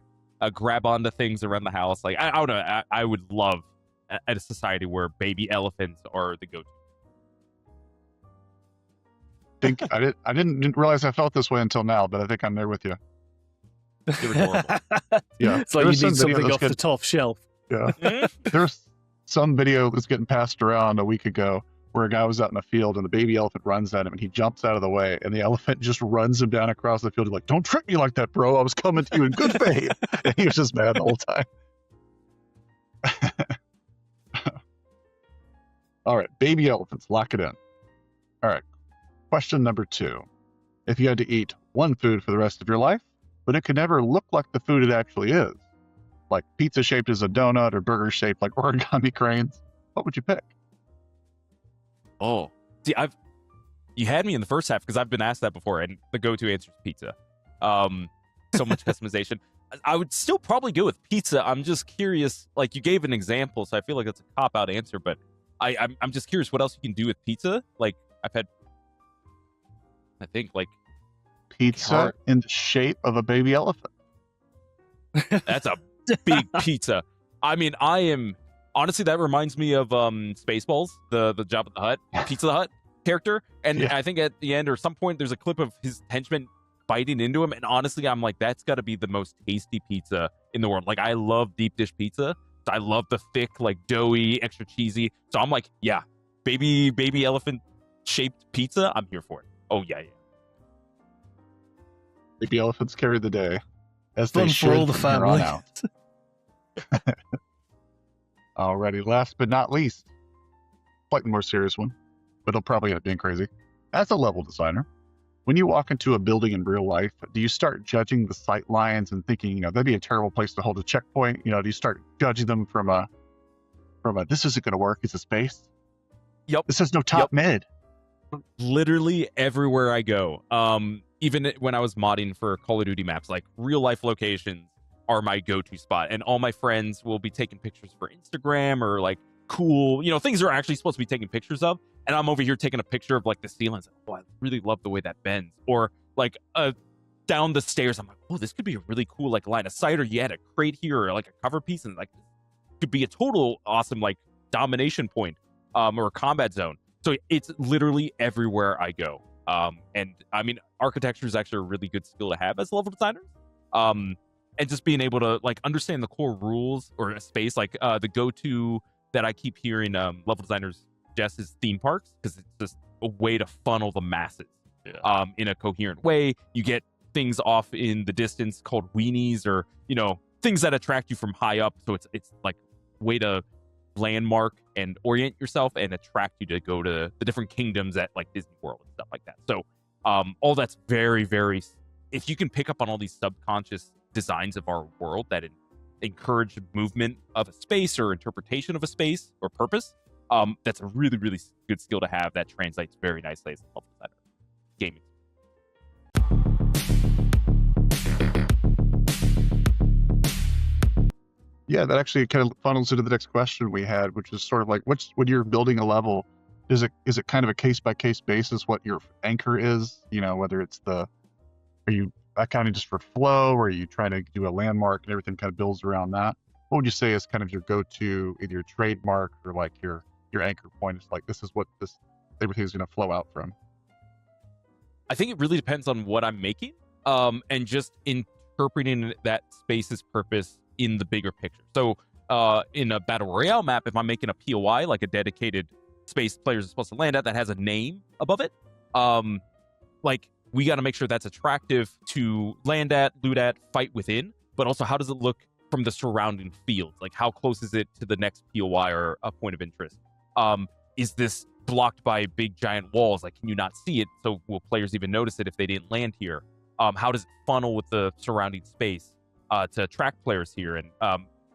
grab onto things around the house. Like I don't know, I would love at a society where baby elephants are the go-to. I didn't realize I felt this way until now, but I think I'm there with you. They're adorable. Yeah, it's like you need something off the top shelf. Yeah. There's some video that's getting passed around a week ago where a guy was out in a field and the baby elephant runs at him and he jumps out of the way and the elephant just runs him down across the field. He's like, don't trick me like that, bro. I was coming to you in good faith. And he was just mad the whole time. All right, baby elephants, lock it in. All right, question number 2. If you had to eat one food for the rest of your life, but it could never look like the food it actually is, like pizza shaped as a donut or burger shaped like origami cranes, what would you pick? Oh, see, you had me in the first half because I've been asked that before, and the go-to answer is pizza. So much customization. I would still probably go with pizza. I'm just curious. Like, you gave an example, so I feel like that's a cop-out answer. But I'm just curious what else you can do with pizza. Like, I think like pizza in the shape of a baby elephant. That's a big pizza. I mean, honestly, that reminds me of Spaceballs, the Jabba the Hutt, Pizza the Hut character. And I think at the end or some point, there's a clip of his henchmen biting into him. And honestly, I'm like, that's got to be the most tasty pizza in the world. Like, I love deep dish pizza. I love the thick, like doughy, extra cheesy. So I'm like, yeah, baby elephant shaped pizza. I'm here for it. Oh yeah. Baby elephants carry the day, as they should for all the family. Alrighty, last but not least, slightly more serious one, but it'll probably end up being crazy. As a level designer, when you walk into a building in real life, do you start judging the sight lines and thinking, that'd be a terrible place to hold a checkpoint? Do you start judging them from a this isn't going to work? It's a space. Yep. This has no top mid. Literally everywhere I go. Even when I was modding for Call of Duty maps, like real life locations are my go-to spot. And all my friends will be taking pictures for Instagram or like cool, things they're actually supposed to be taking pictures of. And I'm over here taking a picture of like the ceilings. Oh, I really love the way that bends. Or like a down the stairs. I'm like, oh, this could be a really cool like line of sight, or you had a crate here or like a cover piece, and like could be a total awesome like domination point or a combat zone. So it's literally everywhere I go. And I mean, architecture is actually a really good skill to have as level designers. And just being able to like understand the core rules or a space, like the go-to that I keep hearing level designers suggest is theme parks, because it's just a way to funnel the masses in a coherent way. You get things off in the distance called weenies, or things that attract you from high up. So it's like a way to landmark and orient yourself and attract you to go to the different kingdoms at like Disney World and stuff like that. So all that's very, very, if you can pick up on all these subconscious designs of our world that encourage movement of a space or interpretation of a space or purpose, that's a really, really good skill to have that translates very nicely as a level designer gaming. Yeah, that actually kind of funnels into the next question we had, which is sort of like, when you're building a level, is it kind of a case by case basis what your anchor is? Whether it's are you accounting just for flow, or are you trying to do a landmark and everything kind of builds around that? What would you say is kind of your go-to, either your trademark or like your anchor point? It's like, this is what everything's going to flow out from. I think it really depends on what I'm making, and just interpreting that space's purpose in the bigger picture. So in a battle royale map, if I'm making a POI, like a dedicated space players are supposed to land at that has a name above it, like we got to make sure that's attractive to land at, loot at, fight within, but also how does it look from the surrounding field? Like how close is it to the next POI or a point of interest? Is this blocked by big giant walls? Like, can you not see it? So will players even notice it if they didn't land here? How does it funnel with the surrounding space to attract players here? And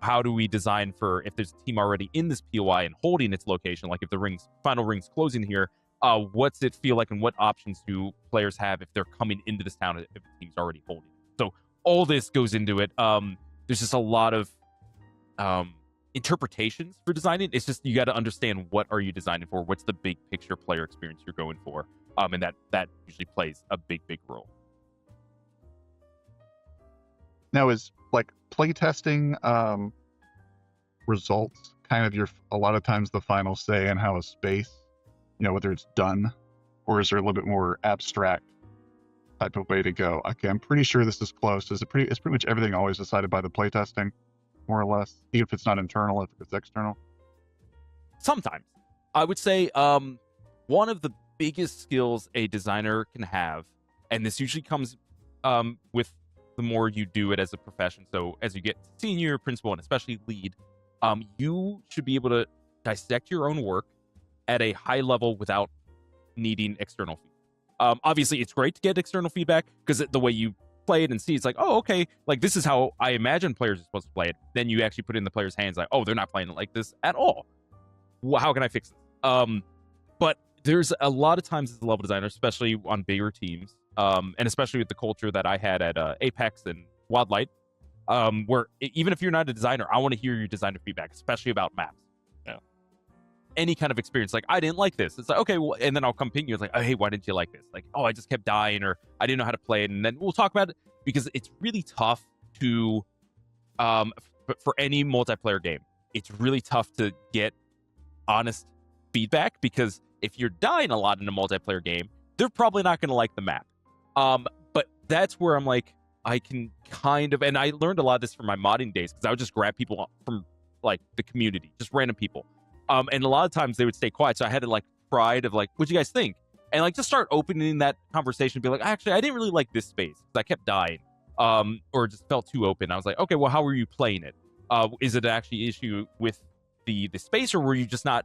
how do we design for if there's a team already in this POI and holding its location, like if the final ring's closing here, what's it feel like, and what options do players have if they're coming into this town if the team's already holding it? So all this goes into it. There's just a lot of interpretations for designing. It's just you got to understand, what are you designing for? What's the big picture player experience you're going for? And that usually plays a big role. Now, is like playtesting results kind of a lot of times the final say in how a space, whether it's done, or is there a little bit more abstract type of way to go? Okay, I'm pretty sure this is close. It's pretty much everything always decided by the playtesting, more or less, even if it's not internal, if it's external? Sometimes. I would say one of the biggest skills a designer can have, and this usually comes with the more you do it as a profession. So as you get senior, principal, and especially lead, you should be able to dissect your own work at a high level without needing external feedback. Obviously, it's great to get external feedback because the way you play it and see, it's like, oh, okay, like this is how I imagine players are supposed to play it. Then you actually put it in the player's hands, like, oh, they're not playing it like this at all. Well, how can I fix this? But there's a lot of times as a level designer, especially on bigger teams, and especially with the culture that I had at Apex and Wildlight, where even if you're not a designer, I want to hear your designer feedback, especially about maps. Yeah. Any kind of experience, like, I didn't like this. It's like, okay, well, and then I'll come ping you. It's like, oh, hey, why didn't you like this? Like, oh, I just kept dying, or I didn't know how to play it. And then we'll talk about it, because it's really tough to, for any multiplayer game, it's really tough to get honest feedback, because if you're dying a lot in a multiplayer game, they're probably not going to like the map. But that's where I'm like, I can kind of, and I learned a lot of this from my modding days, because I would just grab people from like the community, just random people. And a lot of times they would stay quiet. So I had to like pride of like, what'd you guys think? And like just start opening that conversation, be like, actually, I didn't really like this space because I kept dying, or just felt too open. I was like, okay, well, how were you playing it? Is it actually an issue with the space, or were you just not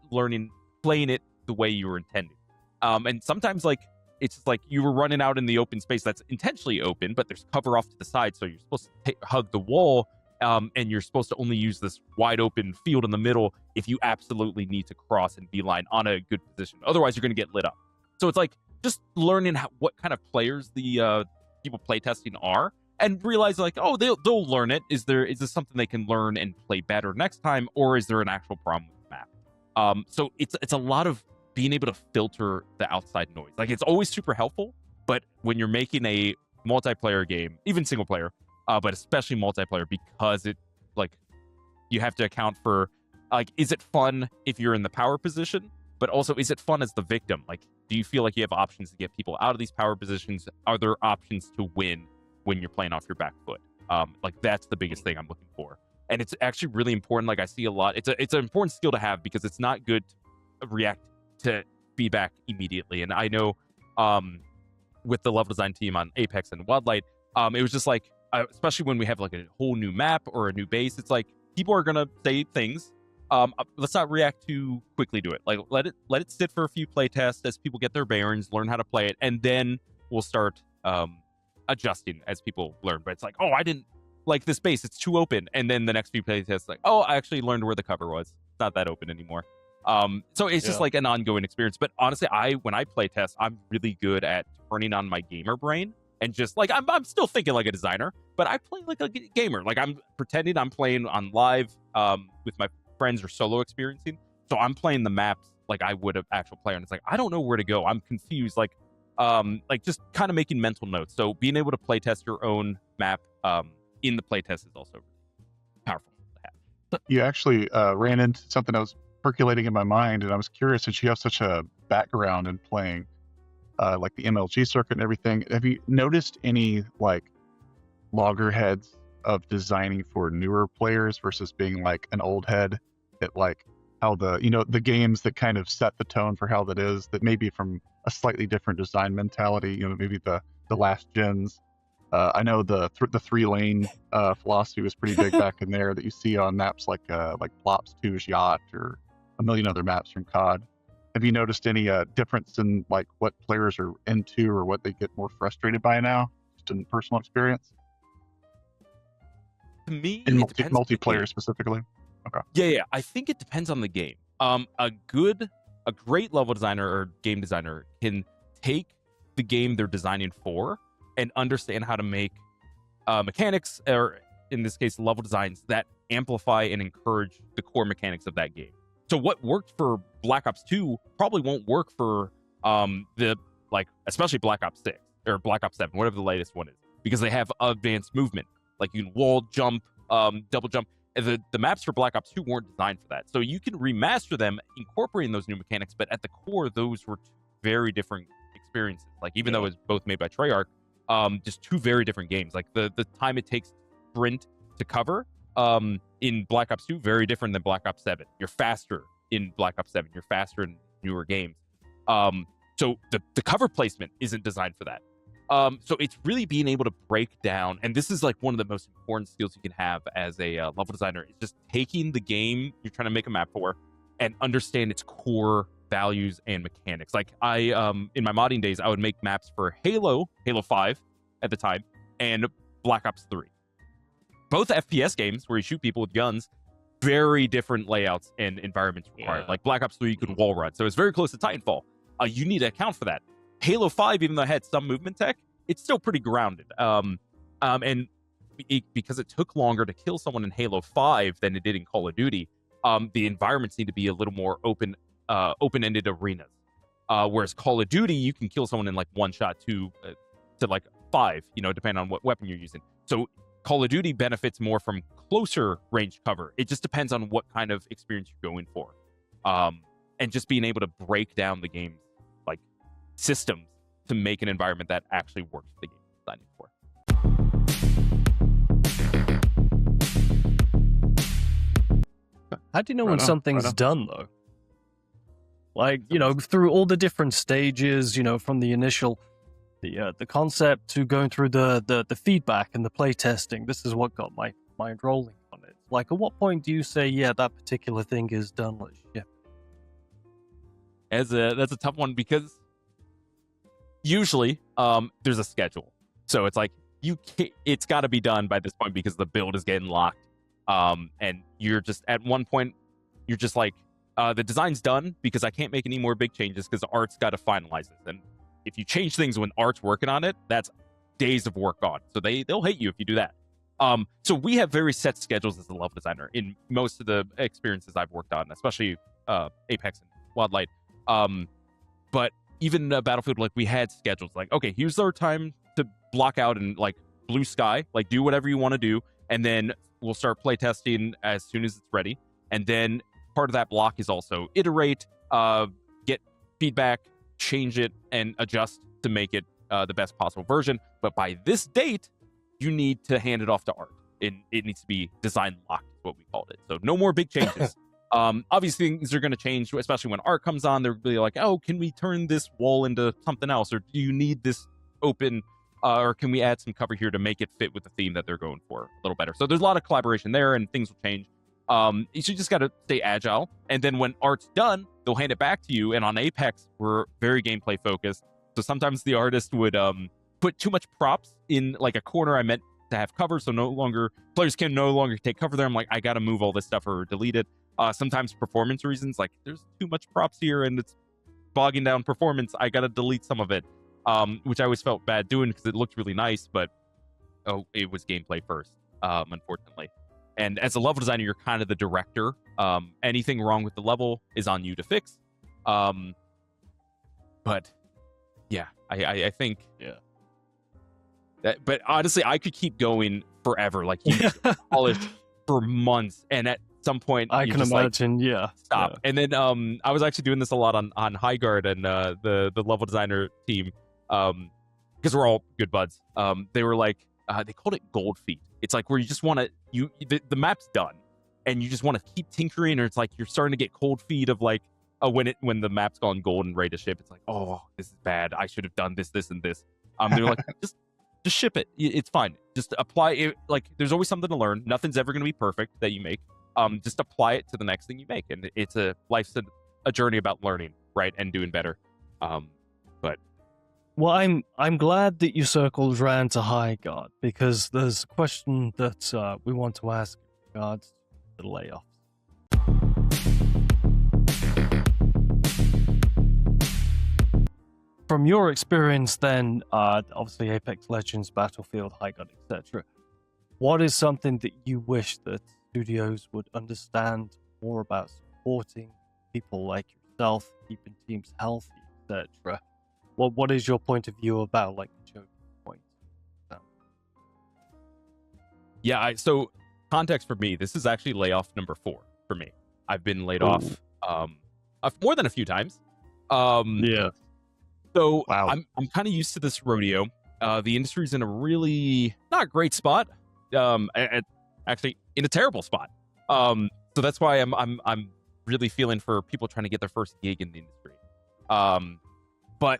playing it the way you were intending? And sometimes like, it's just like you were running out in the open space that's intentionally open, but there's cover off to the side. So you're supposed to hug the wall, and you're supposed to only use this wide open field in the middle if you absolutely need to cross and beeline on a good position. Otherwise, you're going to get lit up. So it's like just learning what kind of players the people playtesting are, and realize like, oh, they'll learn it. Is this something they can learn and play better next time, or is there an actual problem with the map? So it's a lot of being able to filter the outside noise. Like, it's always super helpful, but when you're making a multiplayer game, even single player, but especially multiplayer, because it like you have to account for like, is it fun if you're in the power position, but also is it fun as the victim? Like, do you feel like you have options to get people out of these power positions? Are there options to win when you're playing off your back foot? Like that's the biggest thing I'm looking for, and it's actually really important. Like I see a lot. It's an important skill to have because it's not good to react to feedback immediately. And I know with the level design team on Apex and Wildlight, it was just like, especially when we have like a whole new map or a new base, it's like people are gonna say things. Let's not react too quickly to it. Like let it sit for a few play tests as people get their bearings, learn how to play it, and then we'll start adjusting as people learn. But it's like, oh, I didn't like this base, it's too open, and then the next few play tests, like, oh, I actually learned where the cover was. It's not that open anymore. So it's just like an ongoing experience. But honestly, when I play test, I'm really good at turning on my gamer brain and just like I'm still thinking like a designer, but I play like a gamer. Like I'm pretending I'm playing on live with my friends or solo experiencing. So I'm playing the maps like I would have actual player, and it's like I don't know where to go. I'm confused. Like just kind of making mental notes. So being able to play test your own map in the playtest is also really powerful to have. You actually ran into something that was percolating in my mind, and I was curious, since you have such a background in playing like the MLG circuit and everything, have you noticed any like loggerheads of designing for newer players versus being like an old head at like how the games that kind of set the tone for how that is, that maybe from a slightly different design mentality, maybe the last gens. I know the 3-lane philosophy was pretty big back in there, that you see on maps like Plops 2's Yacht or a million other maps from COD. Have you noticed any difference in like what players are into or what they get more frustrated by now, just in personal experience? To me, in it depends multiplayer specifically. Okay. Yeah. I think it depends on the game. A great level designer or game designer can take the game they're designing for and understand how to make mechanics, or in this case, level designs that amplify and encourage the core mechanics of that game. So what worked for Black Ops 2 probably won't work for especially Black Ops 6 or Black Ops 7, whatever the latest one is, because they have advanced movement. Like you can wall jump, double jump. The maps for Black Ops 2 weren't designed for that. So you can remaster them, incorporating those new mechanics, but at the core, those were two very different experiences. Like even though it was both made by Treyarch, just two very different games. Like the time it takes sprint to cover in Black Ops 2, very different than Black Ops 7. You're faster in Black Ops 7. You're faster in newer games. So the cover placement isn't designed for that. So it's really being able to break down, and this is like one of the most important skills you can have as a level designer, is just taking the game you're trying to make a map for and understand its core values and mechanics. Like I, in my modding days, I would make maps for Halo 5 at the time, and Black Ops 3. Both FPS games where you shoot people with guns, very different layouts and environments required. Like Black Ops 3, you could wall run, so it's very close to Titanfall. You need to account for that. Halo 5, even though it had some movement tech, it's still pretty grounded. And because it took longer to kill someone in Halo 5 than it did in Call of Duty, the environments need to be a little more open-ended arenas. Whereas Call of Duty, you can kill someone in like one shot to like 5, depending on what weapon you're using. So Call of Duty benefits more from closer range cover. It just depends on what kind of experience you're going for. And just being able to break down the game's like systems to make an environment that actually works for the game you're designing for. How do you know when something's done, though? Like, through all the different stages, from the initial, the concept to going through the feedback and the play testing. This is what got my mind rolling on it. Like, at what point do you say, yeah, that particular thing is done? Let's ship it? That's a tough one, because usually there's a schedule. So it's like it's got to be done by this point because the build is getting locked. And you're just at one point, you're just like, the design's done because I can't make any more big changes because the art's got to finalize it. And if you change things when art's working on it, that's days of work gone. So they'll hate you if you do that. So we have very set schedules as a level designer in most of the experiences I've worked on, especially Apex and Wildlight. But even Battlefield, like we had schedules like, okay, here's our time to block out and like blue sky, like do whatever you want to do, and then we'll start playtesting as soon as it's ready. And then part of that block is also iterate, get feedback, change it, and adjust to make it the best possible version. But by this date, you need to hand it off to art. It needs to be design locked, is what we called it. So no more big changes. Obviously, things are going to change, especially when art comes on. They're really like, oh, can we turn this wall into something else? Or do you need this open? Or can we add some cover here to make it fit with the theme that they're going for a little better? So there's a lot of collaboration there, and things will change. You just got to stay agile. And then when art's done, they'll hand it back to you. And on Apex, we're very gameplay focused. So sometimes the artist would put too much props in like a corner I meant to have cover. So players can no longer take cover there. I'm like, I got to move all this stuff or delete it. Sometimes performance reasons, like there's too much props here and it's bogging down performance. I got to delete some of it, which I always felt bad doing because it looked really nice, but it was gameplay first, unfortunately. And as a level designer, you're kind of the director. Anything wrong with the level is on you to fix. But yeah, I think but honestly, I could keep going forever. Like you polish for months, and at some point I can imagine, stop. Yeah. And then I was actually doing this a lot on Highguard and the level designer team, because we're all good buds. They were like, they called it gold feet. It's like where you just want to the map's done and you just want to keep tinkering, or it's like you're starting to get cold feet of like when the map's gone gold and ready to ship. It's like, oh, this is bad. I should have done this, and this. They're like, just ship it. It's fine. Just apply it. Like there's always something to learn. Nothing's ever going to be perfect that you make. Just apply it to the next thing you make, and it's life's a journey about learning, right, and doing better. Well, I'm glad that you circled around to Highguard, because there's a question that we want to ask in regards to the layoffs. From your experience, then, obviously Apex Legends, Battlefield, Highguard, etc. What is something that you wish that studios would understand more about supporting people like yourself, keeping teams healthy, etc.? What is your point of view about like the choking point? Yeah, so context for me, this is actually layoff number 4 for me. I've been laid off more than a few times. So wow. I'm kind of used to this rodeo. The industry's in a really not great spot. Actually in a terrible spot. So that's why I'm really feeling for people trying to get their first gig in the industry. But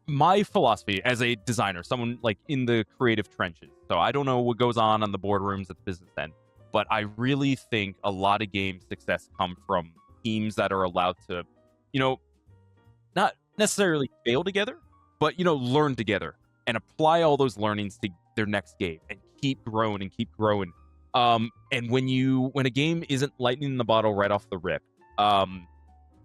my philosophy as a designer, someone like in the creative trenches, so I don't know what goes on the boardrooms at the business end, but I really think a lot of game success come from teams that are allowed to, not necessarily fail together, but learn together and apply all those learnings to their next game and keep growing and keep growing. And when a game isn't lightning in the bottle right off the rip,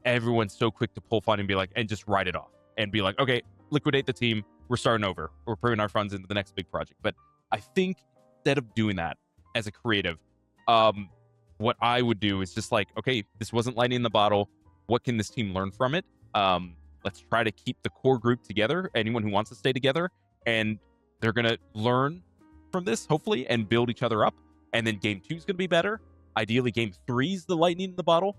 everyone's so quick to pull fun and be like, and just write it off and be like, okay, liquidate the team. We're starting over. We're putting our funds into the next big project. But I think instead of doing that as a creative, what I would do is just like, okay, this wasn't lightning in the bottle. What can this team learn from it? Let's try to keep the core group together, anyone who wants to stay together, and they're going to learn from this, hopefully, and build each other up. And then game 2 is going to be better. Ideally, game 3 is the lightning in the bottle.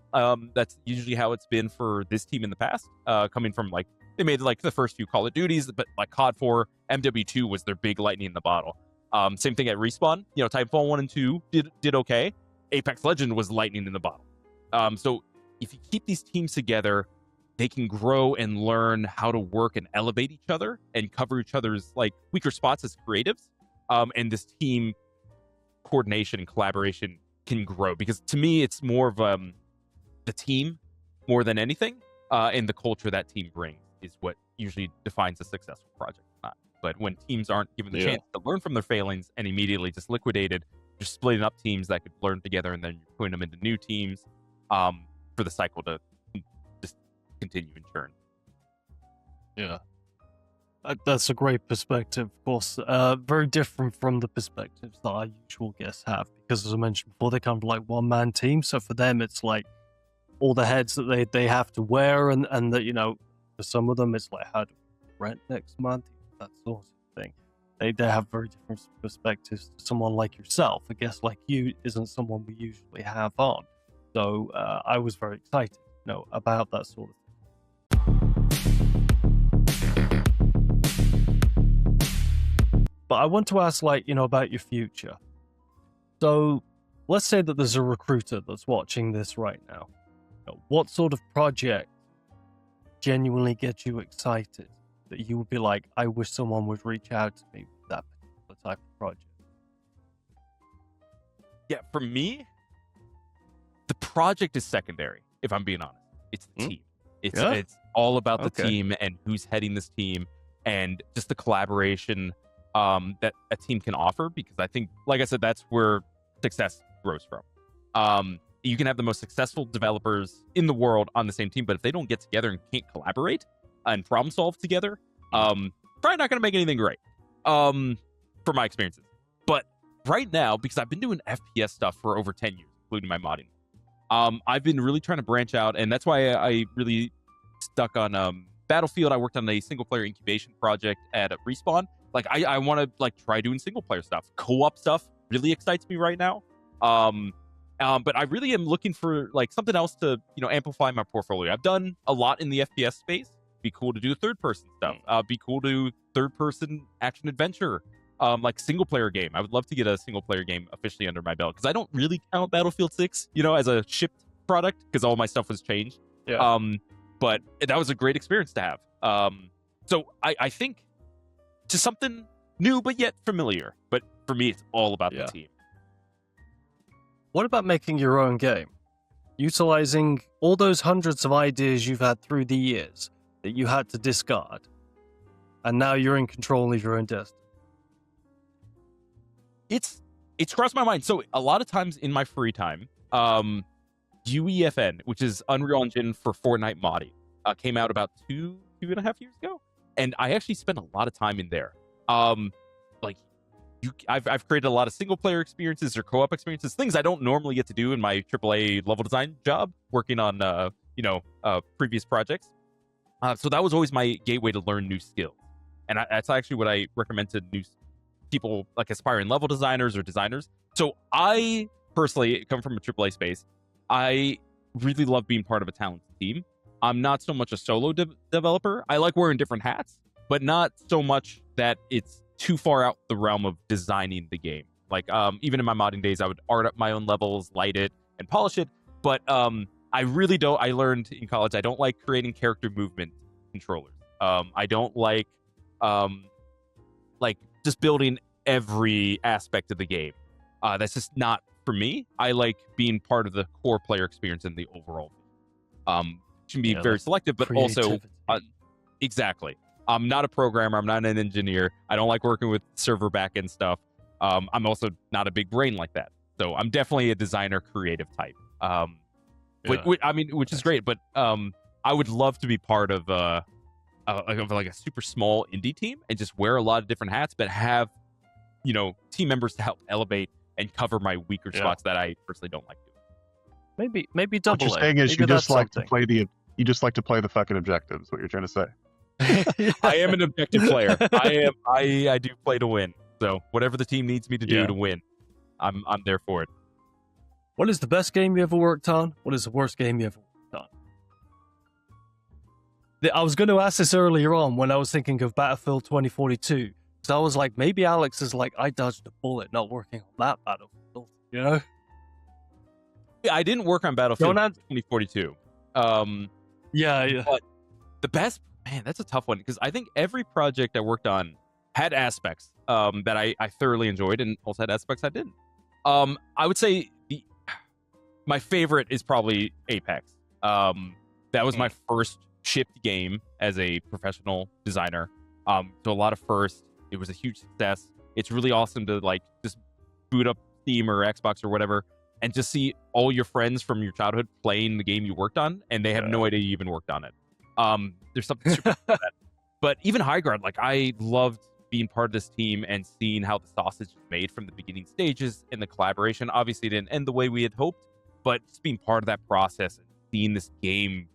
That's usually how it's been for this team in the past, coming from like, they made like the first few Call of Duties, but like COD 4, MW2 was their big lightning in the bottle. Same thing at Respawn. Titanfall 1 and 2 did okay. Apex Legend was lightning in the bottle. So if you keep these teams together, they can grow and learn how to work and elevate each other and cover each other's like weaker spots as creatives. And this team coordination and collaboration can grow, because to me, it's more of the team more than anything. And the culture that team brings is what usually defines a successful project or not. But when teams aren't given the chance to learn from their failings and immediately just liquidated, you're splitting up teams that could learn together, and then you're putting them into new teams for the cycle to just continue and churn. Yeah. That's a great perspective, of course. Very different from the perspectives that our usual guests have, because as I mentioned before, they're kind of like one-man teams. So for them, it's like all the heads that they have to wear, and that, for some of them, it's like, how do we rent next month? That sort of thing. They have very different perspectives to someone like yourself. A guest like you isn't someone we usually have on. So I was very excited, about that sort of thing. But I want to ask, about your future. So let's say that there's a recruiter that's watching this right now. What sort of project genuinely gets you excited that you would be like, I wish someone would reach out to me with that particular type of project? Yeah, for me, the project is secondary, if I'm being honest. It's the team. It's all about the team and who's heading this team and just the collaboration that a team can offer, because I think, like I said, that's where success grows from. You can have the most successful developers in the world on the same team, but if they don't get together and can't collaborate and problem solve together, probably not going to make anything great, from my experiences. But right now, because I've been doing FPS stuff for over 10 years, including my modding, I've been really trying to branch out, and that's why I really stuck on Battlefield. I worked on a single-player incubation project at Respawn. Like, I want to try doing single-player stuff. Co-op stuff really excites me right now. But I really am looking for something else to amplify my portfolio. I've done a lot in the FPS space. Be cool to do third-person stuff. Be cool to do third-person action adventure, single player game. I would love to get a single player game officially under my belt, because I don't really count Battlefield 6, as a shipped product, because all my stuff was changed. Yeah. But that was a great experience to have. So I think just something new but yet familiar. But for me, it's all about the team. What about making your own game? Utilizing all those hundreds of ideas you've had through the years that you had to discard, and now you're in control of your own destiny. It's crossed my mind. So a lot of times in my free time, UEFN, which is Unreal Engine for Fortnite modding, came out about two and a half years ago, and I actually spent a lot of time in there. I've created a lot of single player experiences or co-op experiences, things I don't normally get to do in my AAA level design job, working on previous projects. So that was always my gateway to learn new skills, and that's actually what I recommend to new people, like aspiring level designers or designers. So I personally come from a AAA space. I really love being part of a talented team. I'm not so much a solo developer. I like wearing different hats, but not so much that it's too far out the realm of designing the game. Even in my modding days, I would art up my own levels, light it, and polish it. But I really don't. I learned in college I don't like creating character movement controllers. I don't like just building every aspect of the game. That's just not for me. I like being part of the core player experience and the overall. Can be very selective, but also exactly. I'm not a programmer. I'm not an engineer. I don't like working with server backend stuff. I'm also not a big brain like that. So I'm definitely a designer, creative type. Which is great. But I would love to be part of a super small indie team and just wear a lot of different hats, but have team members to help elevate and cover my weaker spots that I personally don't like doing. Maybe double. What you're saying is you just like to play the fucking objectives. What you're trying to say? I am an objective player. I do play to win. So whatever the team needs me to do to win, I'm there for it. What is the best game you ever worked on? What is the worst game you ever worked on? I was going to ask this earlier on when I was thinking of Battlefield 2042. So I was like, maybe Alex is like, I dodged a bullet not working on that Battlefield, Yeah, I didn't work on Battlefield 2042. Yeah. But the best, man, that's a tough one, because I think every project I worked on had aspects that I thoroughly enjoyed, and also had aspects I didn't. I would say my favorite is probably Apex. That was my first shipped game as a professional designer. So a lot of firsts. It was a huge success. It's really awesome to just boot up Steam or Xbox or whatever and just see all your friends from your childhood playing the game you worked on, and they have no idea you even worked on it. There's something super cool about that. But even Highguard, I loved being part of this team and seeing how the sausage is made from the beginning stages, and the collaboration obviously didn't end the way we had hoped, but just being part of that process and seeing this game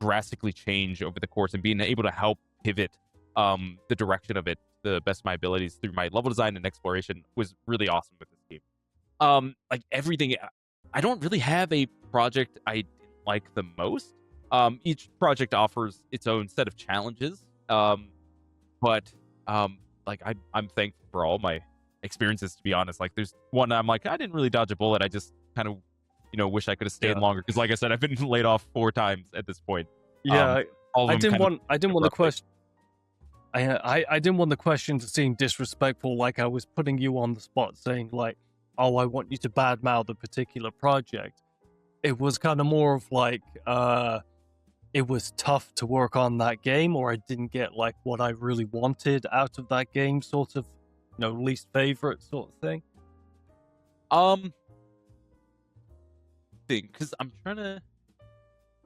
drastically change over the course and being able to help pivot the direction of it the best of my abilities through my level design and exploration was really awesome with this game. Like everything, I don't really have a project I didn't like the most. Each project offers its own set of challenges. But like I'm thankful for all my experiences, to be honest. Like there's one I'm like, I didn't really dodge a bullet. I just kind of, wish I could have stayed longer, because like I said, I've been laid off 4 times at this point. Yeah, all of I them didn't kind of want the abruptly. question. I didn't want the question to seem disrespectful, like I was putting you on the spot, saying like, "Oh, I want you to badmouth a particular project." It was kind of more of like, it was tough to work on that game, or I didn't get like what I really wanted out of that game, sort of, least favorite sort of thing. Because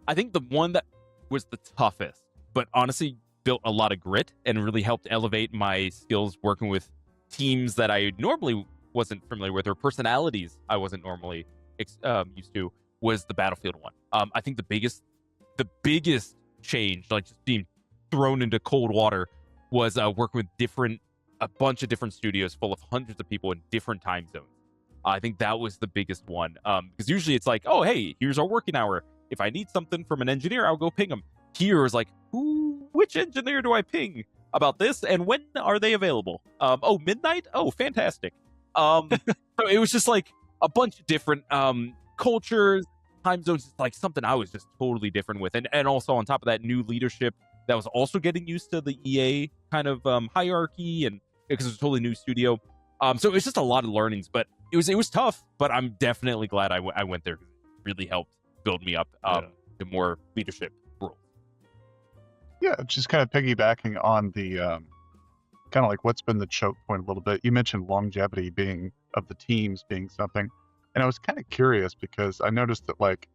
I think the one that was the toughest, but honestly built a lot of grit and really helped elevate my skills working with teams that I normally wasn't familiar with, or personalities I wasn't normally used to, was the Battlefield one. I think the biggest change, like just being thrown into cold water, was working with a bunch of different studios full of hundreds of people in different time zones. I think that was the biggest one, because usually it's like, oh, hey, here's our working hour. If I need something from an engineer, I'll go ping them. Here is like, which engineer do I ping about this, and when are they available? Oh, midnight? Oh, fantastic. So it was just like a bunch of different cultures, time zones, like something I was just totally different with. And also on top of that, new leadership that was also getting used to the EA kind of hierarchy, and because it was a totally new studio. So it was just a lot of learnings, but it was tough, but I'm definitely glad I went there, because it really helped build me up to more leadership roles. Yeah, just kind of piggybacking on the kind of like what's been the choke point a little bit. You mentioned longevity of the teams being something, and I was kind of curious because I noticed that like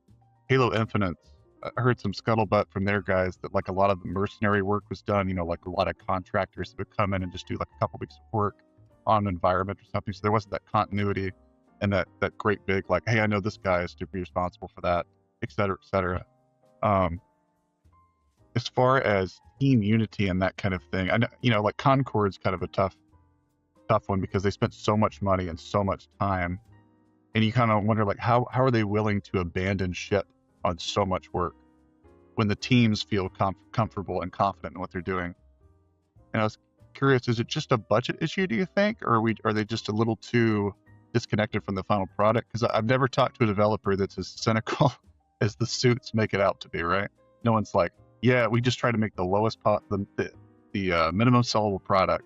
Halo Infinite, I heard some scuttlebutt from their guys that like a lot of the mercenary work was done, like a lot of contractors that would come in and just do like a couple weeks of work on an environment or something. So there wasn't that continuity and that great big like, hey, I know this guy is to be responsible for that, et cetera, et cetera. As far as team unity and that kind of thing, I know, like Concord's kind of a tough one because they spent so much money and so much time, and you kind of wonder like how are they willing to abandon ship on so much work when the teams feel comfortable and confident in what they're doing. And I was curious, is it just a budget issue, do you think, or are they just a little too disconnected from the final product? Because I've never talked to a developer that's as cynical as the suits make it out to be, right? No one's like, yeah, we just try to make the lowest the minimum sellable product,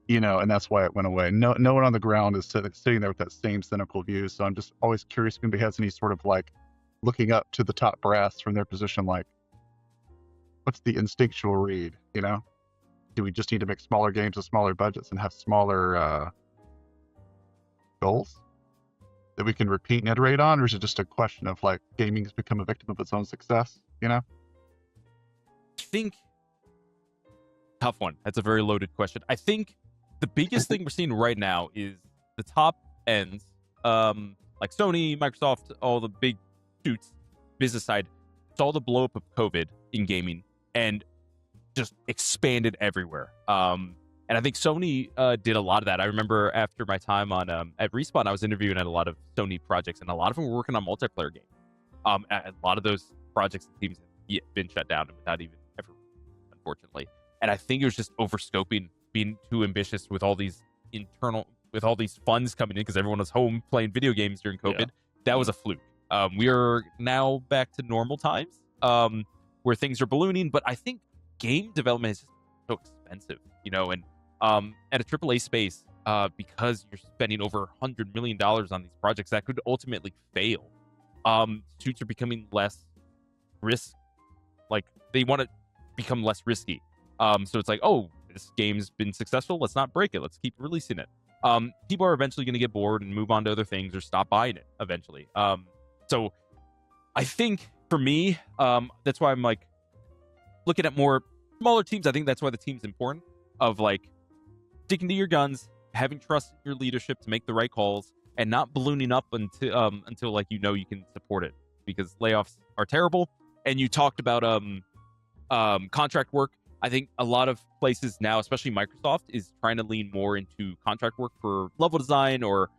and that's why it went away. No one on the ground is sitting there with that same cynical view. So I'm just always curious if anybody has any sort of like looking up to the top brass from their position, like what's the instinctual read, Do we just need to make smaller games with smaller budgets and have smaller goals that we can repeat and iterate on, or is it just a question of like gaming has become a victim of its own success, I think tough one. That's a very loaded question. I think the biggest thing we're seeing right now is the top ends, like Sony, Microsoft, all the big suits, business side, saw the blow up of COVID in gaming and just expanded everywhere. And I think Sony did a lot of that. I remember after my time on at Respawn, I was interviewing at a lot of Sony projects, and a lot of them were working on multiplayer games. A lot of those projects and teams have been shut down without even ever, unfortunately. And I think it was just overscoping, being too ambitious with all these funds coming in because everyone was home playing video games during COVID. Yeah. That was a fluke. We are now back to normal times where things are ballooning, but I think game development is just so expensive, and at a AAA space, because you're spending over $100 million on these projects that could ultimately fail, suits are becoming less they want to become less risky. So it's like, oh, this game's been successful, let's not break it, let's keep releasing it. People are eventually going to get bored and move on to other things or stop buying it eventually. So I think for me, that's why I'm like looking at more smaller teams. I think that's why the team's important, of like sticking to your guns, having trust in your leadership to make the right calls, and not ballooning up until like you can support it, because layoffs are terrible. And you talked about contract work. I think a lot of places now, especially Microsoft, is trying to lean more into contract work for level design or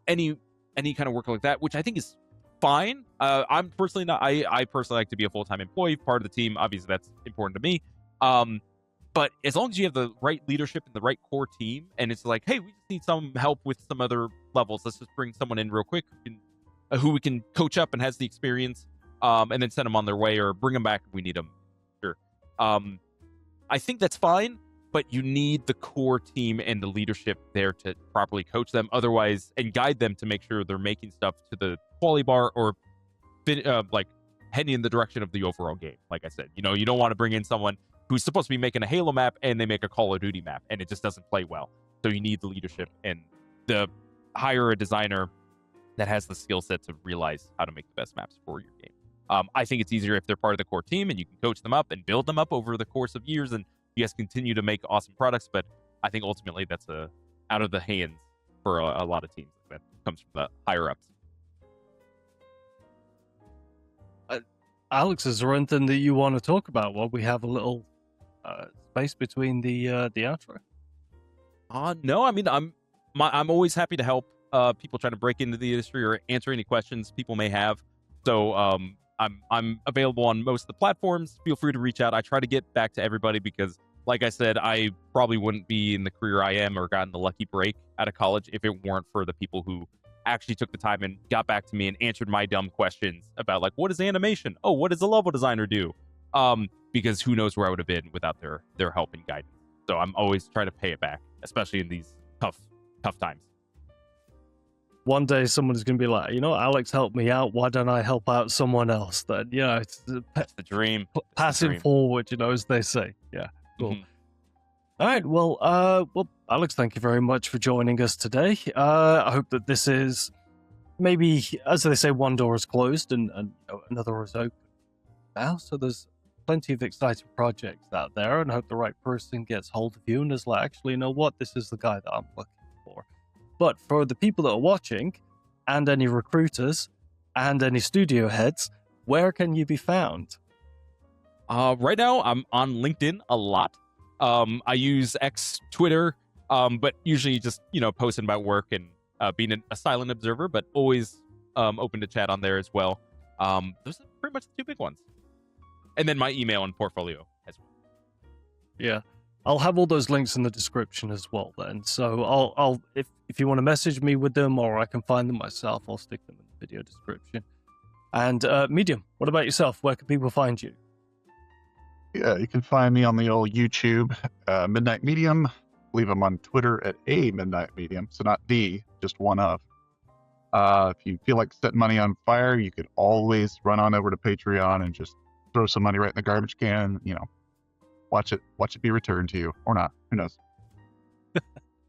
any kind of work like that, which I think is fine. I'm personally not. I personally like to be a full-time employee, part of the team. Obviously, that's important to me. But as long as you have the right leadership and the right core team, and it's like, hey, we just need some help with some other levels. Let's just bring someone in real quick who we can coach up and has the experience, and then send them on their way or bring them back if we need them. Sure. I think that's fine, but you need the core team and the leadership there to properly coach them, otherwise, and guide them to make sure they're making stuff to the quality bar or like heading in the direction of the overall game. Like I said, you don't want to bring in someone who's supposed to be making a Halo map and they make a Call of Duty map and it just doesn't play well. So you need the leadership and hire a designer that has the skill set to realize how to make the best maps for your game. I think it's easier if they're part of the core team and you can coach them up and build them up over the course of years, and you guys continue to make awesome products. But I think ultimately that's out of the hands for a lot of teams. That comes from the higher ups. Alex, is there anything that you want to talk about while we have a little space between the outro? No, I mean I'm always happy to help people trying to break into the industry or answer any questions people may have. So I'm available on most of the platforms. Feel free to reach out. I try to get back to everybody because, like I said, I probably wouldn't be in the career I am or gotten the lucky break out of college if it weren't for the people who actually took the time and got back to me and answered my dumb questions about, like, what is animation? Oh, what does a level designer do? Because who knows where I would have been without their help and guidance. So I'm always trying to pay it back, especially in these tough times. One day someone is going to be like, Alex helped me out. Why don't I help out someone else? Then, it's That's the dream. Passing forward, as they say. Yeah, cool. Mm-hmm. All right, well, Alex, thank you very much for joining us today. I hope that this is maybe, as they say, one door is closed and another is open now. So there's plenty of exciting projects out there, and I hope the right person gets hold of you and is like, actually, you know what? This is the guy that I'm looking for. But for the people that are watching, and any recruiters, and any studio heads, where can you be found? Right now, I'm on LinkedIn a lot. I use X, Twitter, but usually just, posting about work and being a silent observer, but always open to chat on there as well. Those are pretty much the two big ones. And then my email and portfolio as well. Yeah. I'll have all those links in the description as well then. So I'll if you want to message me with them, or I can find them myself, I'll stick them in the video description. And Medium, what about yourself? Where can people find you? Yeah, you can find me on the old YouTube, Midnight Medium. I believe I'm on Twitter at a Midnight Medium, so not the, just one of. If you feel like setting money on fire, you could always run on over to Patreon and just throw some money right in the garbage can. Watch it be returned to you, or not. Who knows?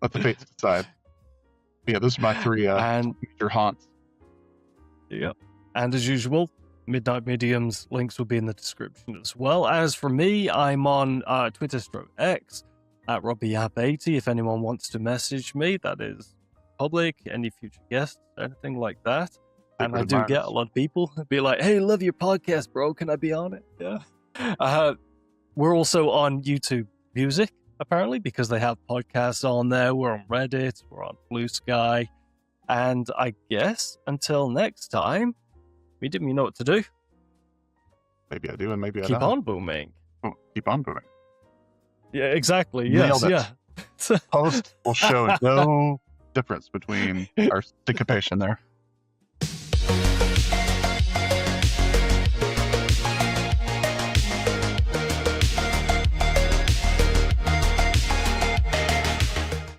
Let the fates decide. But yeah, those are my three major haunts. Yeah, and as usual, Midnight Medium's links will be in the description as well. As for me, I'm on Twitter/X at RobbieYapp80. If anyone wants to message me, that is public. Any future guests, anything like that. And I do get a lot of people be like, "Hey, love your podcast, bro. Can I be on it?" Yeah. We're also on YouTube Music, apparently, because they have podcasts on there. We're on Reddit. We're on Blue Sky. And I guess until next time, Medium, you know what to do. Maybe I do, and maybe I Keep don't. on booming. Oh, keep on booming. Yeah, exactly. Nailed Yes, it. yeah. Post will show no difference between our syncopation there.